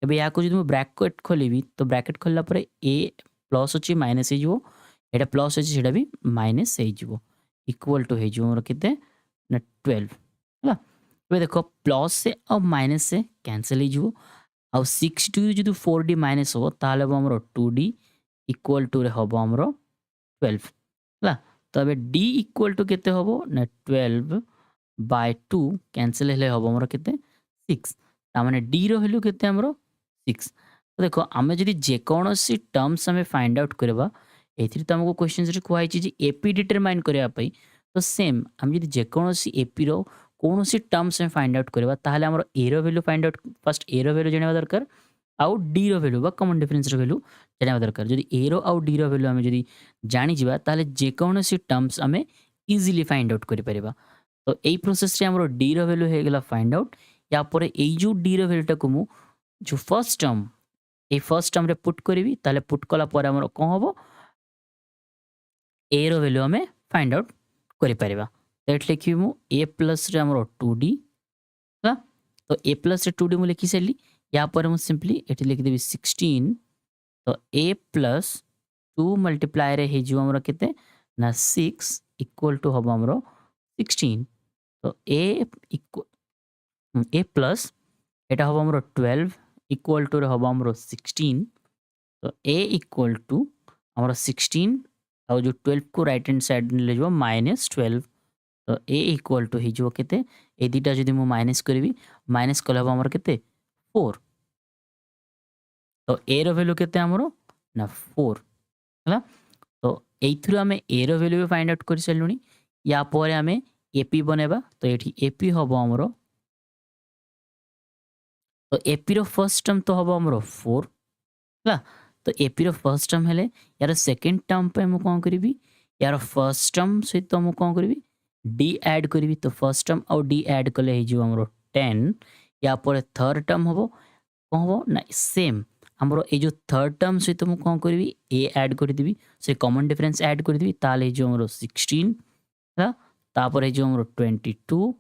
एबे या को जदी मु ब्रैकेट खोलिबी तो ब्रैकेट खोलला परे A प्लस अछि माइनस हे जो एटा प्लस अछि सेटा भी माइनस हे जो इक्वल टू हे जो हमरो केते ना 12 हला एबे देखो प्लस से और माइनस से कैंसिल हे जो आउ 6D जदि 4D माइनस हो ताले हमरो 2D इक्वल टू रे होबो हमरो 12 हला तो एबे D इक्वल टू केते होबो ना 12 बाय 2 कैंसिल हेले होबो हमरो केते 6 ता माने D रो वैल्यू केते हमरो 6 तो देखो आमे जदि जे कोनोसी टर्म्स हमें फाइंड आउट करबा एथिर त हमको क्वेश्चंस रे कुआई छी जे एपी डिटरमाइन करबा पई तो सेम हम जदि जे कोनोसी एपी रो कोनोसी टर्म्स में फाइंड आउट करबा ताहले हमरो ए रो value find out first A रो वैल्यू जणवा दरकार आउ डी रो वैल्यू बा कॉमन डिफरेंस रो वैल्यू जणवा दरकार जदि ए रो आउ डी रो वैल्यू हमें जदि जानि जिबा ताहले जे कोनोसी टर्म्स हमें इजीली फाइंड आउट करि परिबा तो एई प्रोसेस रे हमरो डी रो वैल्यू हे गेला फाइंड आउट या परे एई जो डी रो वैल्यू टाको मु जो फर्स्ट टर्म ए फर्स्ट टर्म रे पुट करिवि ताले पुट कला परे हमरो कोन होबो ए रो वैल्यू हमें फाइंड आउट करि परिबा एट लिखि मु ए प्लस रे हमरो 2D हा तो ए प्लस रे 2D मु लिखि सेली या पर मु सिंपली एटी लिखि देबी 16 तो ए प्लस 2 मल्टीप्लाई रे हे जो हमरो केते ना 6 इक्वल टू होबो हमरो 16 तो ए प्लस एटा होबो हमरो 12 इक्वल टू रे होबो हमरो 16 तो ए इक्वल टू हमरो 16 और जो 12 को राइट हैंड साइड ले जो -12 तो ए इक्वल टू हिजो केते ए दिटा जदि मु माइनस करबी माइनस कले हम हमर केते 4 तो ए रो वैल्यू केते हमरो ना 4 हला तो एथुर हमें ए रो वैल्यू फाइंड आउट कर सलुनी या परे हमें एपी बनेबा तो एठी एपी होबो हमरो तो एपी रो फर्स्ट टर्म तो होबो हमरो 4 हला तो एपी रो फर्स्ट टर्म हेले यार सेकंड टर्म पे मु कोन करबी यार फर्स्ट टर्म से तो मु कोन करबी डी ऐड करी तो फर्स्ट टर्म और डी ऐड कले हे जो हमरो 10 या पर थर्ड टर्म होबो कोन होबो ना सेम हमरो ए जो थर्ड टर्म से तो मु कोन करबी ए ऐड कर देबी से कॉमन डिफरेंस ऐड कर देबी ताले जो हमरो 16 हला तापर हे जो हमरो 22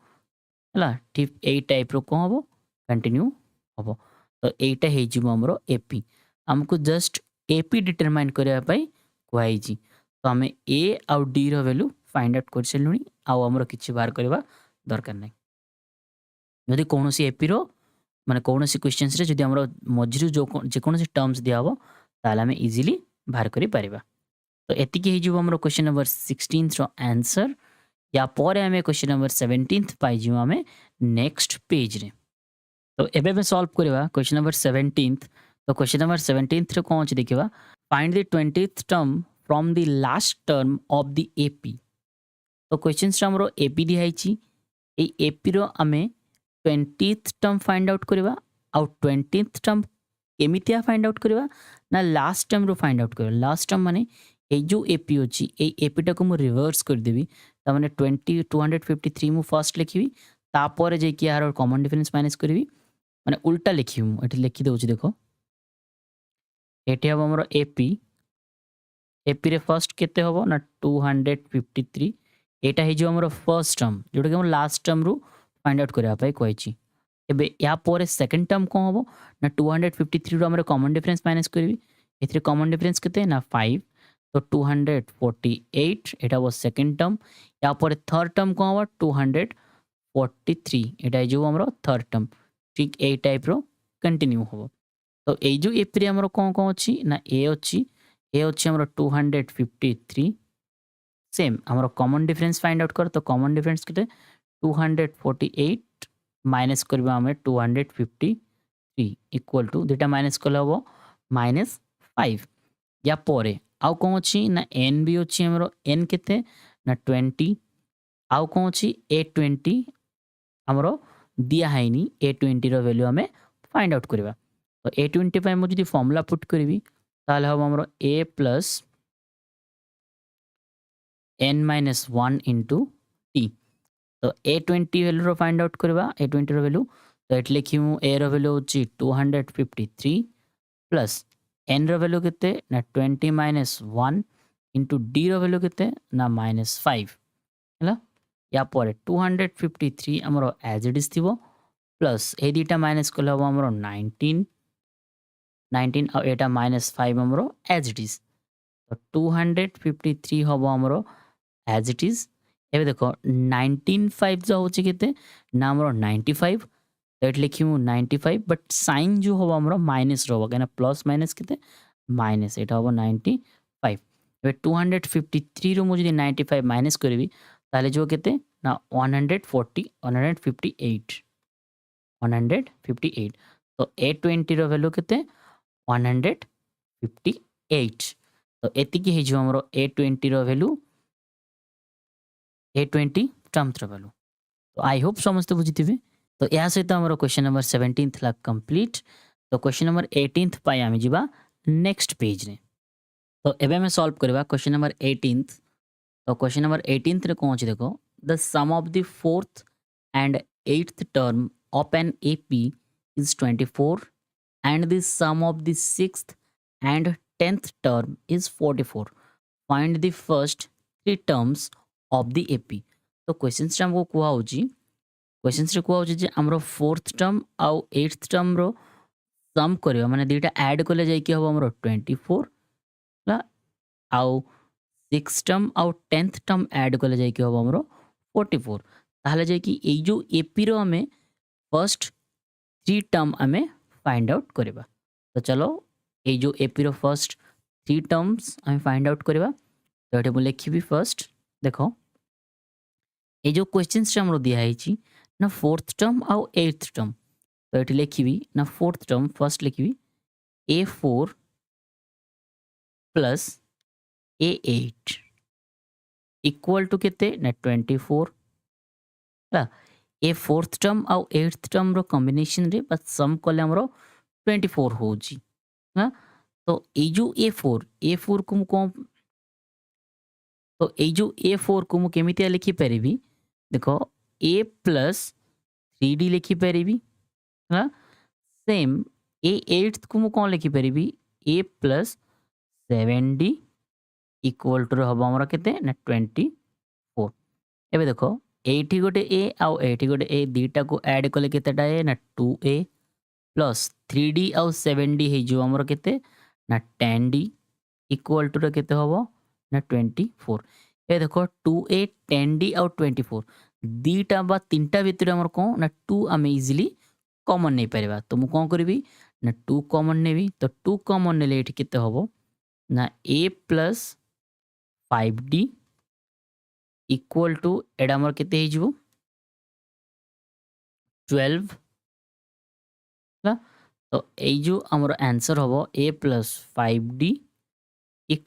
हला ठीक ए टाइप रो कोन होबो कंटिन्यू होबो तो एटा हे जो हमरो एपी हमको जस्ट एपी डिटरमाइन करबा पई कोहाई जी तो हमें ए आउ डी रो वैल्यू फाइंड आउट कर सलुनी आउ हमरो किछि बाहर करबा दरकार नै यदि कोनोसी एपी रो माने कोनोसी क्वेश्चंस रे जदि हमरो मझिरु जो जे कोनोसी टर्म्स दिया हो ताले हमें इजीली बाहर करि परिबा तो एतिकी हे जो हमरो क्वेश्चन नंबर 16 रो आंसर या परे हमें क्वेश्चन नंबर 17 पाई जो हमें नेक्स्ट पेज रे। तो एबे में सॉल्व करवा क्वेश्चन नंबर 17th। तो क्वेश्चन नंबर 17th रे कौन अछि देखिबा, find the 20th term from the last term of the AP. तो क्वेश्चन हमरो एपी दिया छी, ए एपी रो हमें 20th टर्म फाइंड आउट करवा। आउ 20th टर्म केमितिया फाइंड आउट करवा ना लास्ट टर्म रो फाइंड आउट करवा। लास्ट टर्म माने ए जो एपी अछि, ए एपी टा को मु रिवर्स कर देबी। त माने 20 253 मु फर्स्ट लिखिबी, तापर जे कि यार कॉमन डिफरेंस माइनस करबी, माने उल्टा लिखिबी। मु एठी लिखि दउछि देखो, एठी हम हमरो एपी, एपी रे फर्स्ट केते होबो ना 253। एटा हे जो हमरो फर्स्ट टर्म, जोटा कि हम लास्ट टर्म रो फाइंड आउट करबा पई कहैछि। एबे या पर सेकंड टर्म कोन होबो ना 253 रो हमरे कॉमन डिफरेंस माइनस करबी। एथिरे कॉमन डिफरेंस केते ना 5, तो 248 एटा वो सेकंड टर्म। या पर थर्ड टर्म कोन होबो 243, एटा हे जो हमरो थर्ड टर्म। ठीक ए टाइप रो कंटिन्यू होबो। तो ए जो एपी रे हमरो कोन कोन अछि ना ए अछि, ए अछि हमरो 253। सेम हमरो कॉमन डिफरेंस फाइंड आउट कर, तो कॉमन डिफरेंस केते 248 माइनस करबा हमें 253 इक्वल टू दुटा माइनस कले हबो -5। या परे आउ कोन अछि ना एन भी अछि हमरो, एन केते ना 20। आउ कोन अछि a20 हमरो दिया हैनी। a20 रो वैल्यू हमें फाइंड आउट करबा। तो a20 पे मु जदी फार्मूला पुट करबी, ताले हबो हमरो a plus n-1 into t। तो a20 वैल्यू रो फाइंड आउट करबा, a20 रो वैल्यू। तो एट लिखिमु a रो वैल्यू अछि 253 प्लस n रो वैल्यू केते ना 20 - 1 इंटू d रो वैल्यू केते ना -5 हला। या पर 253 हमरो एज इट इज थिबो, प्लस ए दिटा माइनस कले हबो हमरो 19 और एटा -5 हमरो एज इट इज। तो 253 हबो हमरो एज इट इज। एबे देखो 195 जो होची केते ना हमरो 95। तो एट लिखिमु 95, बट साइन जो हबो हमरो माइनस रहबो, केना प्लस माइनस केते माइनस, एटा हबो 95। एबे 253 रो मु जदी 95 माइनस करबी, ताले जो केते ना 158। तो a20 रो वैल्यू केते 158। तो एतिकी हे जो हमरो a20 रो वैल्यू, a20 टर्म रो वैल्यू। तो आई होप समझते बुझिथिबे। तो या सहित हमरो क्वेश्चन नंबर 17th ला कंप्लीट। तो क्वेश्चन नंबर 18th पाई आमी जिबा नेक्स्ट पेज रे। तो एबे में सॉल्व करबा क्वेश्चन नंबर 18th। तो क्वेश्चन नंबर 18th रे कोन अछि देखो, the sum of the 4th and 8th term of an AP is 24 and the sum of the 6th and 10th term is 44. Find the first three terms of the AP। तो question से हमको कुआ होची, question से कुआ होची जे हमरो 4th term आउ 8th टर्म रो सम करबा, माने दुटा ऐड करले जाय कि हबो हमरो 24 ला, आउ 6th टर्म आउ 10th टर्म ऐड करले जाय कि हबो हमरो 44। ताहले जाय कि ए जो एपी रो हमें फर्स्ट 3 टर्म हमें फाइंड आउट करबा। तो चलो ए जो एपी रो फर्स्ट 3 टर्म्स हमें फाइंड आउट करबा। तो एटे मु लिखिबी फर्स्ट देखो, ए जो क्वेश्चन से हमरो दिया हैची ना 4th टर्म आउ 8th टर्म। तो एटे लिखिबी ना 4th टर्म फर्स्ट लिखिबी a4 plus a8 equal to केते ना 24 ला। ए 4th टर्म आउ 8th टर्म रो कॉम्बिनेशन रे बस सम कले हमरो 24 होची ना। तो ए जो a4 को मु कोन, तो ए जो a4 को मु केमितिया लिखि परिबी देखो, a प्लस 3d लिखि परिबी ना। सेम a8 को मु कोन लिखि परिबी a plus 7d equal to हबो हमरा केते ना 24। एबे देखो एठी गोटे a आउ एठी गोटे a, दीटा को ऐड कले केतेटा ए ना 2a प्लस 3d आउ 7d हे जो हमरो केते ना 10d इक्वल टू केते हबो ना 24। ए देखो 2a 10d आउ 24 दीटा बा तीनटा भितर हमर को ना 2 आमे इजीली कॉमन नै परबा। तो मु कोन करबी ना 2 कॉमन नेबी। तो 2 कॉमन नेले एठी केते हबो ना a plus 5d equal to एडा हमर केते हे जिवो 12 ହେଲା। तो एई जो हमर आंसर हबो a + 5d =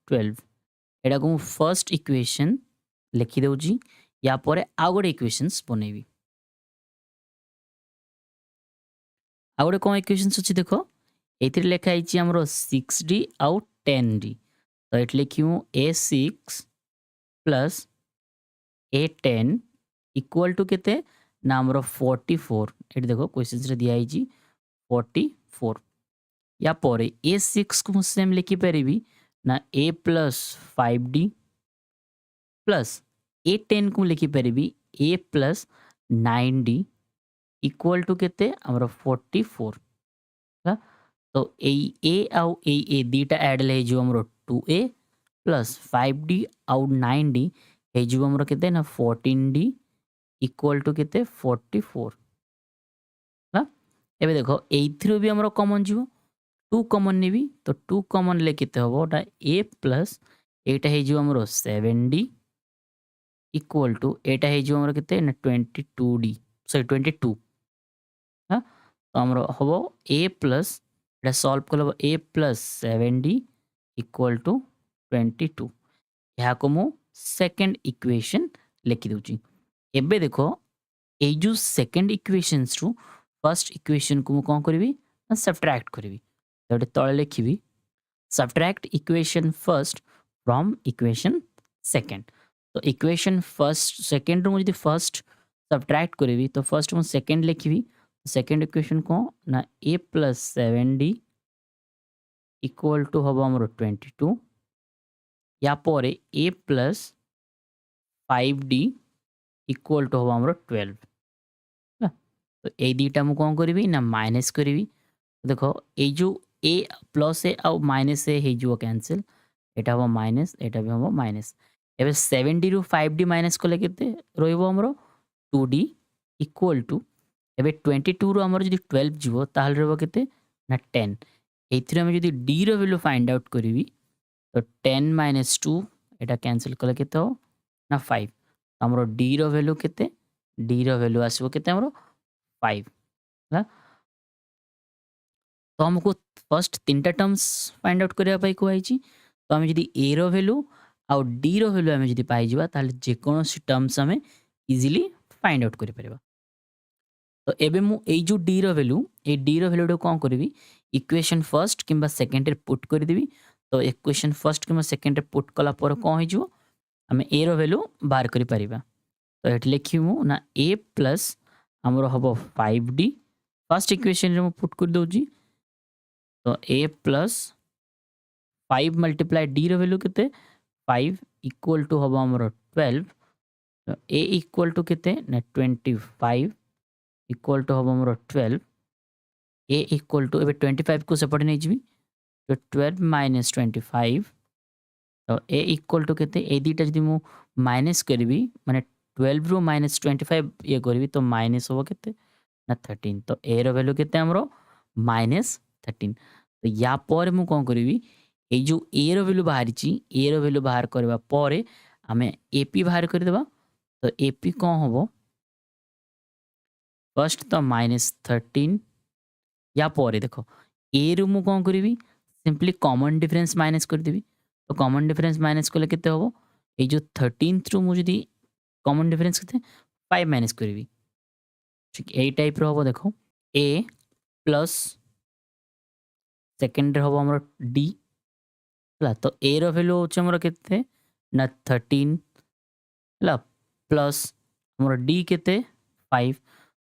12 एटा को फर्स्ट इक्वेशन लिखि दउची या परे आ गोटे इक्वेशंस बनेबी। आ गोटे कोन इक्वेशंस अछि देखो एथिर लेखा आइछि हमरो 6d आउ 10d तो एट लिखिमु a6 + a10 = केते ना हमरो 44 एट देखो क्वेश्चंस रे दिया आइछि 44 या परे a6 को सेम लिखि परिबी ना a + 5d प्लस a10 को लिखि परिबी a + 9d = केते हमरो 44 हा तो एई a आउ a दीटा ऐड ले जो हमरो 2a + 5d आउ 9d हे जो हमरो केते ना 14d = केते 44 हा एबे देखो एइथरो भी हमरो कॉमन जीवो 2 कॉमन नेबी तो 2 कॉमन ले केते हबो टा a प्लस एटा हे जो हमरो 7d इक्वल टू एटा हे जो हमरो केते ना 22d सॉरी 22 हां तो हमरो हबो a प्लस एटा सॉल्व करब a plus 7d equal to 22 यहाँ को मु सेकंड इक्वेशन लिखि दउची। एबे देखो ए जो सेकंड इक्वेशंस रु फर्स्ट इक्वेशन को मु कोन करबी ना सब्ट्रैक्ट करबी तो एटे तळे लिखिबी subtract equation first from equation second तो equation first second रो मुझे first subtract करेबी तो first मु second लिखिबी second equation को ना a plus 7d equal to हबो हमरो 22 या परे a plus 5d equal to हबो हमरो 12 ना तो ए दीटा मु कोन करबी ना माइनस करबी देखो ए जो a प्लस ए आउ माइनस ए हे जो कैंसिल एटा हम माइनस एटा भी हम माइनस एबे 7d रु 5d माइनस कले केते रोइबो हमरो 2d इक्वल टू एबे 22 रु हमरो जदी 12 जीवो ताहल रहबो केते ना 10 एथिरे हम जदी d रो वैल्यू फाइंड आउट करिवि तो 10 - 2 एटा कैंसिल कले केते हो ना 5 हमरो d रो वैल्यू केते d रो वैल्यू आसीबो केते हमरो 5 ହେଲା तो हमको फर्स्ट तीनटा टर्म्स फाइंड आउट करिया पाई कोआइची तो हम जदी a रो वैल्यू आउ d रो वैल्यू हम जदी पाई जिबा ताले जे कोनोसी टर्म्स हमें इजीली फाइंड आउट करि परिबा तो एबे मु ए जो d रो वैल्यू डो कोन करबी इक्वेशन फर्स्ट किबा सेकंड रे पुट कर देबी तो इक्वेशन फर्स्ट किबा सेकंड रे पुट कला पर कोन हो जिवो हमें a रो वैल्यू बाहर करि परिबा तो एट लिखिमु ना a प्लस हमरो हबो 5d फर्स्ट इक्वेशन रे मु पुट कर दोजी तो a प्लस 5 मल्टीप्लाई d रो वैल्यू केते 5 इक्वल टू हबो हमरो 12 तो a इक्वल टू केते ना 25 इक्वल टू हबो हमरो 12 a इक्वल टू एबे 25 को सेपटे नै जिबी तो 12 - 25 तो a इक्वल टू केते ए दीटा जदी मु माइनस करबी माने 12 रो -25 ये करबी तो माइनस होबो केते ना 13 तो a रो वैल्यू केते हमरो -13 तो या पर मु कोन करबी ए जो a रो वैल्यू बाहर ची a रो वैल्यू बाहर करबा परे हमें ap बाहर कर देबा तो ap कोन होबो फर्स्ट तो -13 या परे देखो a रो मु कोन करबी सिंपली कॉमन डिफरेंस माइनस कर देबी तो कॉमन डिफरेंस माइनस कले केते होबो ए जो 13th रो मु जदी कॉमन डिफरेंस केते 5 माइनस करबी ठीक ए टाइप रो होबो देखो a प्लस सेकंड रे होबो हमरो d हला तो a रो वैल्यू होचे हमरो केते ना 13 हला प्लस हमरो d केते 5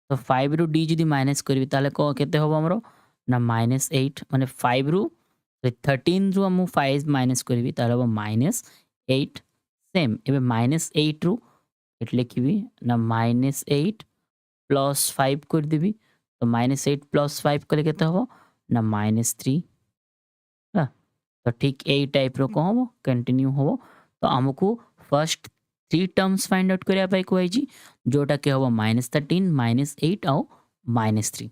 तो 5 रु d जदी माइनस करबी ताले को केते होबो हमरो ना -8 माने 5 रु 13 रु हम 5 माइनस करबी ताले होबो -8 सेम एबे -8 रु एट लिखिबी ना -8 प्लस 5 कर देबी तो -8 प्लस 5 कले केते होबो ना -3 हला तो ठीक ए टाइप रो को होबो कंटिन्यू होबो तो हमकु फर्स्ट 3 टर्म्स फाइंड आउट करिया पाई कोइजी जोटा के होबो -13 -8 आउ -3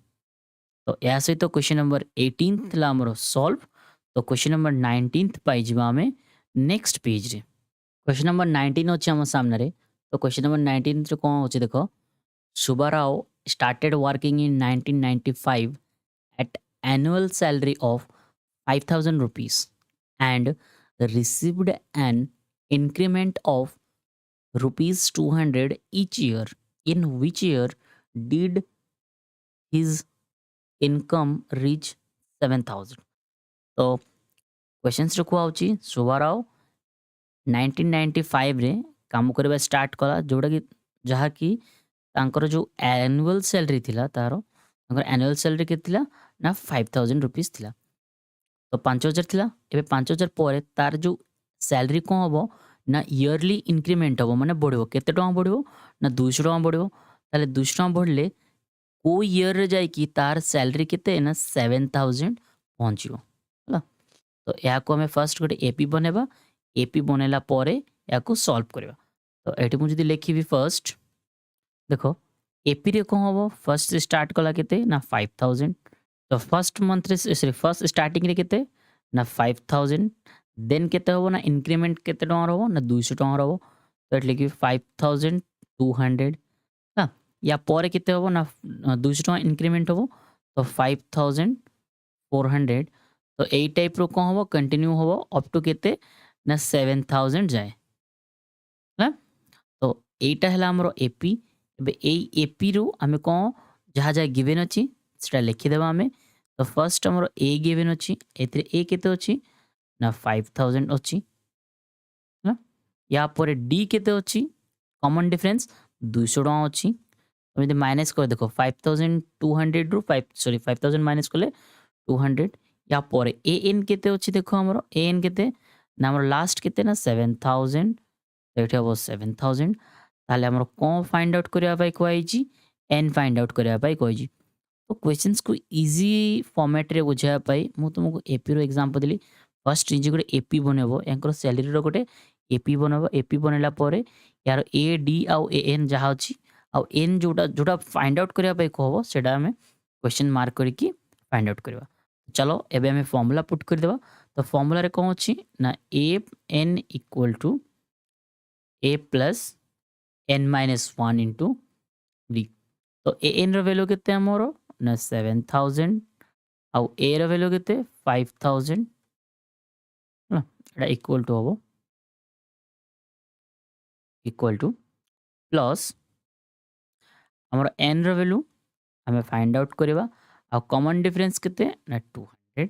तो या सहित तो क्वेश्चन नंबर 18th ला हमरो सॉल्व तो क्वेश्चन नंबर 19th पाई जिबा हमें नेक्स्ट पेज रे क्वेश्चन नंबर 19 होचे हम सामने रे तो क्वेश्चन नंबर 19 रे कोन होचे देखो Subbarao started working in 1995 at annual salary of 5,000 rupees and received an increment of rupees 200 each year. In which year did his income reach 7,000? तो क्वेश्चंस रे कुआ होची सुबाराव 1995 रे काम करबा स्टार्ट कला जोड़ा कि जहा कि तांकर जो एनुअल सैलरी थिला तारो तांकर एनुअल सैलरी के थिला ना 5,000 रुपीस थिला तो 5,000 थिला एबे 5,000 ପରେ तार जो सैलरी को हबो ना इयरली इंक्रीमेंट हबो माने बढ़िबो केते टका बढ़िबो ना 200 टका बढ़िबो ताले 200 टका बढ़ले को ईयर रे जाय कि तार सैलरी केते ना 7,000 पहुंचिबो होला तो या को हमें फर्स्ट गोटे एपी बनेबा एपी बनेला ପରେ याको सॉल्व करबा तो एठी मु जदी लिखिबी फर्स्ट देखो एपी रे को हबो फर्स्ट स्टार्ट कला केते ना 5,000 तो फर्स्ट मंथ रे सॉरी फर्स्ट स्टार्टिंग रे केते ना 5,000 देन केते हबो ना इंक्रीमेंट केते टका रहबो ना 200 टका रहबो तो एठी लिखिबी 5,200 हा या ପରେ केते हबो ना 200 टका इंक्रीमेंट हबो तो 5,400 तो एई टाइप रो को हबो कंटिन्यू हबो अप टू केते ना 7,000 जाए ना तो एटा हला हमरो एपी एबे एई एपी रो हमें को जहा जहा गिवन अछि सेटा लिखि देबा हमें तो फर्स्ट हमरो ए गिवन अछि एथरे ए केते अछि ना 5,000 अछि ना या ପରେ डी केते अछि कॉमन डिफरेंस 200 टका अछि तो यदि माइनस कर देखो 5,200 रु 5,000 माइनस करले 200 या ପରେ ए एन केते अछि देखो हमरो ए एन केते ना हमरो लास्ट केते ना 7,000 तो एठी हबो 7,000 ताले हमरो को फाइंड आउट करिया पाई कोइजी एन फाइंड आउट करिया पाई कोइजी तो क्वेश्चंस को इजी फॉर्मेट रे बुझाया पाई मु तुमको एपी रो एग्जांपल देली फर्स्ट इजी गोटे एपी बनेबो एंकर सैलरी रो गोटे एपी बनेबो एपी बनेला ପରେ यार ए डी आउ ए एन जहा अछि आउ एन जोटा जोटा फाइंड आउट करिया पाई कहबो सेटा हमें क्वेश्चन मार्क करके फाइंड आउट करबा चलो एबे हमें फार्मूला पुट कर देबा तो फार्मूला रे कोन अछि ना a n equal to a plus n minus 1 into d तो ए एन रो वैल्यू केते हमरो ना 7,000 आउ ए रो वैल्यू केते 5,000 ना एटा इक्वल टू हबो इक्वल टू प्लस हमरो एन रो वैल्यू हमें फाइंड आउट करबा आ कॉमन डिफरेंस केते ना 200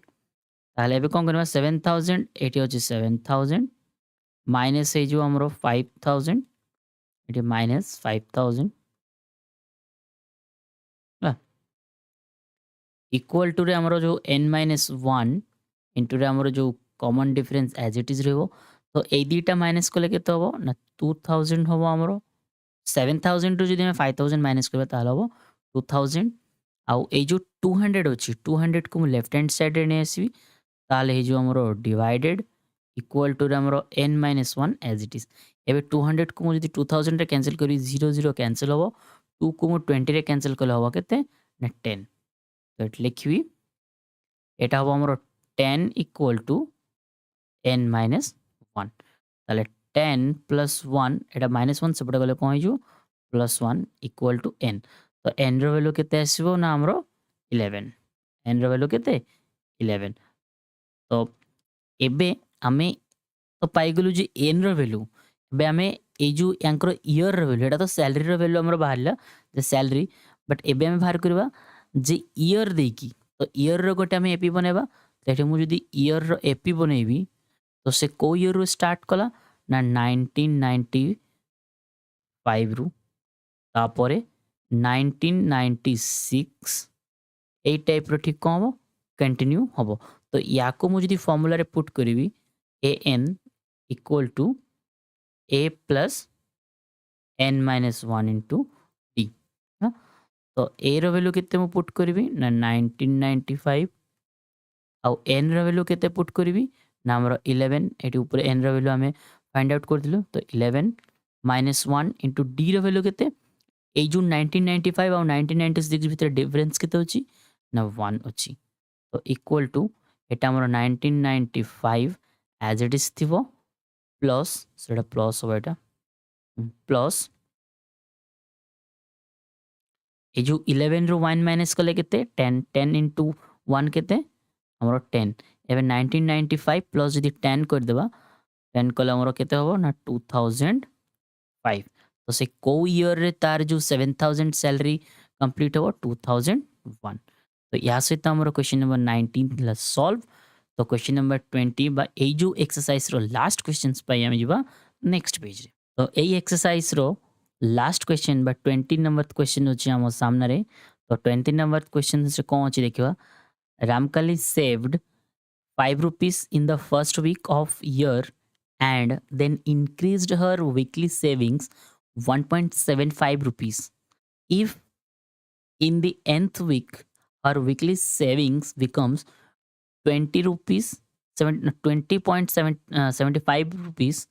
ताले एबे कोन करबा 7,000 एटी अछि 7,000 माइनस हे जो हमरो 5,000 एटी माइनस 5,000 ना इक्वल टू रे हमरो जो n माइनस 1 इंटू रे हमरो जो common difference as it is रहबो तो ए दीटा माइनस को लेके तो हबो ना 2,000 हबो हमरो 7,000 टू जदी हम 5,000 माइनस करबा ताले हबो 2,000 आउ ए जो 200 अछि 200 को लेफ्ट हैंड साइड रे ने आसीबी ताले हे जो हमरो डिवाइडेड इक्वल टू रे हमरो n minus 1 as it is एबे 200 को मु जदी 2,000 रे कैंसिल करी 0 0 कैंसिल हबो 2 को मु 20 रे कैंसिल कले हबो केते ना 10 तो एट लिखबी एटा हबो हमरो 10 इक्वल टू n माइनस 1 ताले 10 प्लस 1 एटा माइनस 1 सेपटे गले कोन हिजो प्लस 1 इक्वल टू n तो n रो वैल्यू केते आसीबो ना हमरो 11 n रो वैल्यू केते 11 तो एबे हमें तो पाई गेलु जे n रो वैल्यू एबे हमें ए जो यांकर ईयर रो वैल्यू एटा तो सैलरी रो वैल्यू हमरो बाहरला जे सैलरी बट एबे हमें बाहर करबा जे ईयर देकी तो ईयर रो गोटे हमें एपी बनेबा तेठे मु जदी ईयर रो एपी बनेबी तो से को ईयर रो स्टार्ट कला ना 1995 रु तापरे 1996 ए टाइप रो ठीक को हबो कंटिन्यू हबो तो याको मु जदी फार्मूला रे पुट करबी a n equal to a plus n minus 1 into d तो ए रो वैल्यू केते मु पुट करबी ना 1995 आउ एन रो वैल्यू केते पुट करबी ना हमरो 11 एटी ऊपर एन रो वैल्यू हमें फाइंड आउट कर दिलो तो 11 माइनस 1 इंटू डी रो वैल्यू केते ए जो 1995 और 1996 भीतर डिफरेंस केते अछि ना 1 अछि तो इक्वल टू एटा हमरो 1995 एज इट इज थिबो प्लस सेटा प्लस हो एटा प्लस ए जो 11 रो 1 माइनस कले केते 10 10 इंटू 1 केते हमरो 10 एबे 1995 प्लस जदि 10 कर देबा 10 कले हमरो केते होबो ना 2005 तो से को ईयर रे तार जो 7000 सैलरी कंप्लीट होबो 2001 तो या सहित हमरो क्वेश्चन नंबर 19 प्लस सॉल्व तो क्वेश्चन नंबर 20 बा ए जो एक्सरसाइज रो लास्ट क्वेश्चंस पाई हम जिबा नेक्स्ट पेज रे तो ए एक्सरसाइज रो लास्ट क्वेश्चन बा 20 नंबर क्वेश्चन अछि हम सामने रे तो 20 नंबर क्वेश्चन से कोन अछि देखिबा रामकाली saved 5 rupees in the first week of year and then increased her weekly savings 1.75 rupees. If in the nth week her weekly savings becomes 20 rupees 20.75 rupees,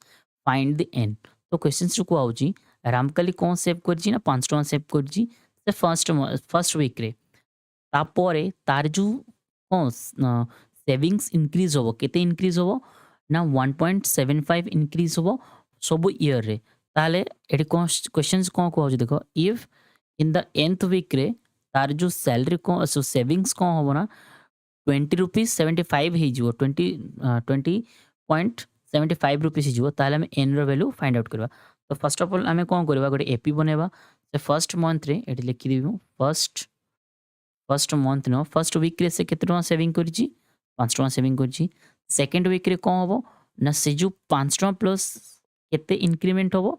find the n. तो question को आउची रामकाली कौन save करची ना 5 टका save करची से first week रे तापरे तार जो कौन सेविंग्स इंक्रीज होबो केते इंक्रीज होबो ना 1.75 इंक्रीज होबो सब ईयर रे ताले एटी क्वेश्चंस कोन को होची देखो if in the nth week रे तार जो सैलरी को सो सेविंग्स कोन होबो ना 20 रुपीस 75 हे जिवो 20.75 रुपीस हे जिवो ताले हम n रो वैल्यू फाइंड आउट करबा तो फर्स्ट ऑफ ऑल हमें कोन करबा गोटे एपी बनेबा से फर्स्ट मंथ रे एटी लिखि देबो फर्स्ट मंथ नो फर्स्ट वीक रे से केते टका सेविंग करची 5 टका सेविंग करची सेकंड वीक रे कोन होबो ना से जो 5 टका प्लस केते इंक्रीमेंट होबो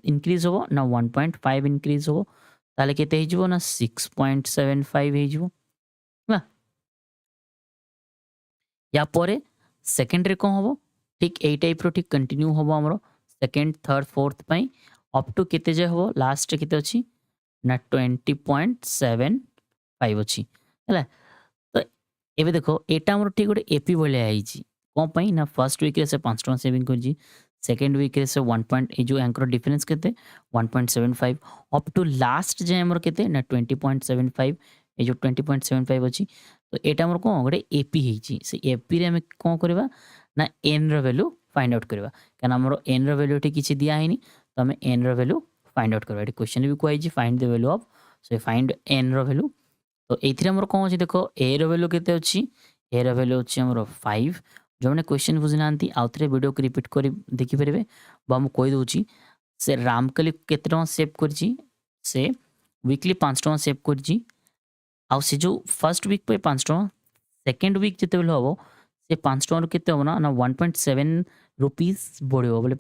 इंक्रीज होबो ना 1.5 इंक्रीज होबो ताले केते हे जिवो ना 6.75 हे जिवो ना या परे सेकंड रे कोन होबो ठीक एई टाइप रो ठीक कंटिन्यू होबो हमरो सेकंड थर्ड फोर्थ पई अप टू केते जे होबो लास्ट रे केते अछि ना 20.75 अछि हला तो एबे देखो एटा हमरो ठीक गोटे एपी बोले आइची कोन पई ना फर्स्ट वीक रे से 5 टका सेविंग करजी सेकंड वीक रे से 1 पॉइंट ए जो एंकर डिफरेंस केते 1.75 अप टू लास्ट जे हमरो केते ना 20.75 ए जो 20.75 अछि तो एटा हमरो कोन गोटे एपी हेची से एपी रे हम कोन करबा ना एन रो वैल्यू फाइंड आउट करबा कान हमरो एन रो वैल्यू ठीक किछि दिया हेनी तो हम एन रो वैल्यू फाइंड आउट करबा एटी क्वेश्चन भी कोइ छी find the value of so find N रो वैल्यू तो एथिरे हमरो कोन अछि देखो ए रो वैल्यू केते अछि ए रो वैल्यू अछि हमरो 5 जो मैंने क्वेश्चन बुझी नांती आउथरे वीडियो को रिपीट करी देखि परिबे बा हम कोइ दोची से रामकली केते टका सेव करची से वीकली 5 टका सेव करची आ से जो फर्स्ट वीक पे 5 टका सेकंड वीक जते बेले होबो से 5 टका केते होबो ना 1.7 रुपीस बढ़ियो बोले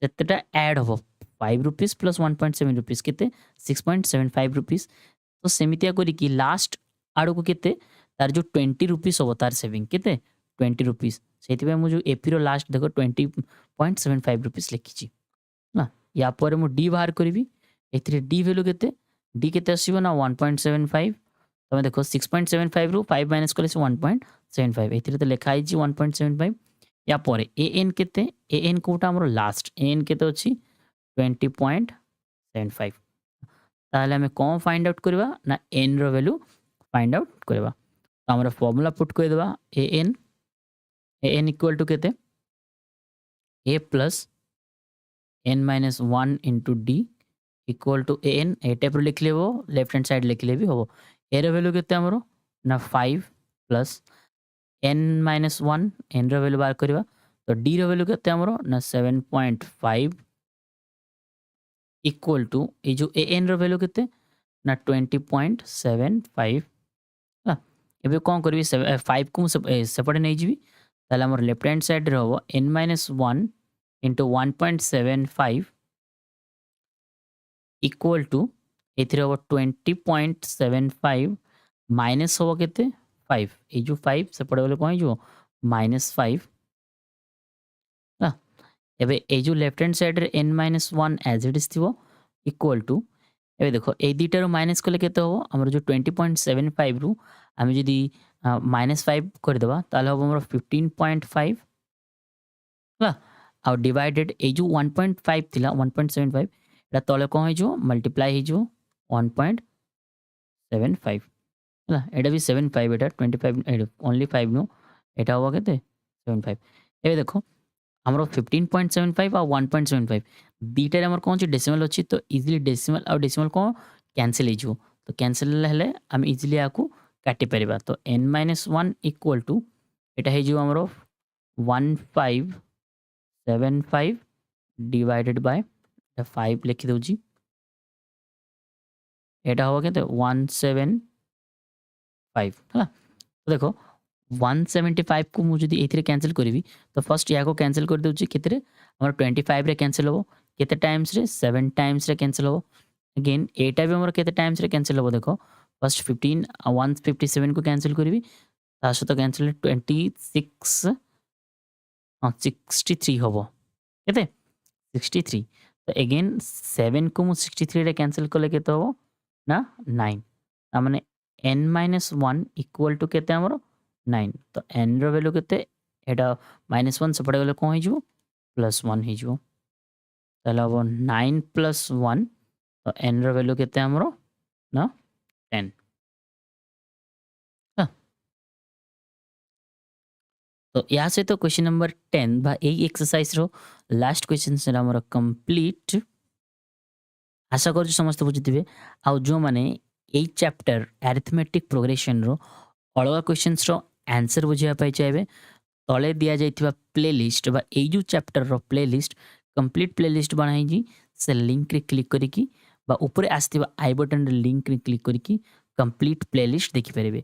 सेतेटा ऐड होबो 5 रुपीस प्लस 1.7 रुपीस केते 6.75 रुपीस तो सेमितिया करी कि लास्ट आड़ो को केते तार जो 20 रुपीस होबो तार सेविंग केते 20 रुपीस सेति पे मु जो एपी रो लास्ट देखो 20.75 रुपीस लिखिची ना या पर मु डी बाहर करबी एथिरे डी वैल्यू केते आसीबो ना 1.75 तमे देखो 6.75 रु 5 माइनस करले से 1.75 एथिरे तो लिखा आइची 1.75 या पर एएन केते एएन कोटा हमरो लास्ट एएन केते अछि 20.75 ताले हमें कोन फाइंड आउट करबा ना एन रो वैल्यू फाइंड आउट करबा तो हमरा फार्मूला पुट कर देबा एन इक्वल टू केते a plus n minus 1 into d equal to n ए टाइप लिख लेबो लेफ्ट हैंड साइड लिख लेबी होबो ए रो वैल्यू केते हमरो ना 5 प्लस एन माइनस 1 एन रो वैल्यू बार करबा तो डी रो वैल्यू केते हमरो ना 7.5 इक्वल टू ए जो एन रो वैल्यू केते ना 20.75 हा एबे कोन करबी 5 को सेपटे नै जीबी ताले हमर लेफ्ट हैंड साइड रे होबो n - 1 into 1.75 इक्वल टू एथिरे होबो 20.75 माइनस होबो केते 5 ए जो 5 सेपटे बोले कोन जो -5 हा एबे ए जो लेफ्ट हैंड साइड रे n - 1 एज इट इज थिबो इक्वल टू एबे देखो ए दुटा रो माइनस कले केते होबो हमर जो 20.75 रु हम जदी -5 कर देबा ताले होबो हमर 15.5 हा आ डिवाइडेड ए जो 1.5 थिला 1.75 एटा तले कोन हे जो मल्टीप्लाई हे जो 1.75 हला एटा भी 75 एटा 25 ओनली 5 नो एटा होबो केते 75 एबे देखो हमरो 15.75 आ 1.75 दीटा रे हमर कोन छि डेसिमल अछि तो इजीली डेसिमल आ डेसिमल को कैंसिल हे जो तो कैंसिल हेले हम इजीली आकू काटी परिबा तो n माइनस 1 इक्वल टू एटा हे जो हमरो 1575 डिवाइडेड बाय 5 लिखि दउची एटा हो केते 175 हला तो देखो 175 को मु जदी एथिरे कैंसिल करबी तो फर्स्ट या को कैंसिल कर दउची केतरे हमर 25 रे कैंसिल हो केते टाइम्स रे 7 टाइम्स रे कैंसिल हो अगेन एटा भी हमर केते टाइम्स रे कैंसिल हो देखो फर्स्ट 15 157 को कैंसिल करबी ता सहित कैंसिल 26 हां 63 होबो केते 63 तो अगेन 7 को मु 63 रे कैंसिल करले केते हो ना 9 ता माने n - 1 इक्वल टू केते हमर 9 तो n रो वैल्यू केते एटा -1 सेपटे गले कोन हे जिवो +1 हे जिवो ताला वो 9 + 1 तो n रो वैल्यू केते हमरो ना 10 हाँ तो या से तो क्वेश्चन नंबर 10 बा एई एक्सरसाइज रो लास्ट क्वेश्चन से हमरो कंप्लीट आशा करू समस्त बुझिथिबे आ जो माने एई चैप्टर अरिथमेटिक प्रोग्रेशन रो अलगा क्वेश्चंस रो आंसर बुझिया पाई चाहे तले दिया जाइथिबा प्लेलिस्ट बा एई जो चैप्टर रो प्लेलिस्ट कंप्लीट प्लेलिस्ट बनाई जी से लिंक रे क्लिक करिकी बा ऊपर आस्थिबा आई बटन रे लिंक रे क्लिक करिकी कंप्लीट प्लेलिस्ट देखि परिबे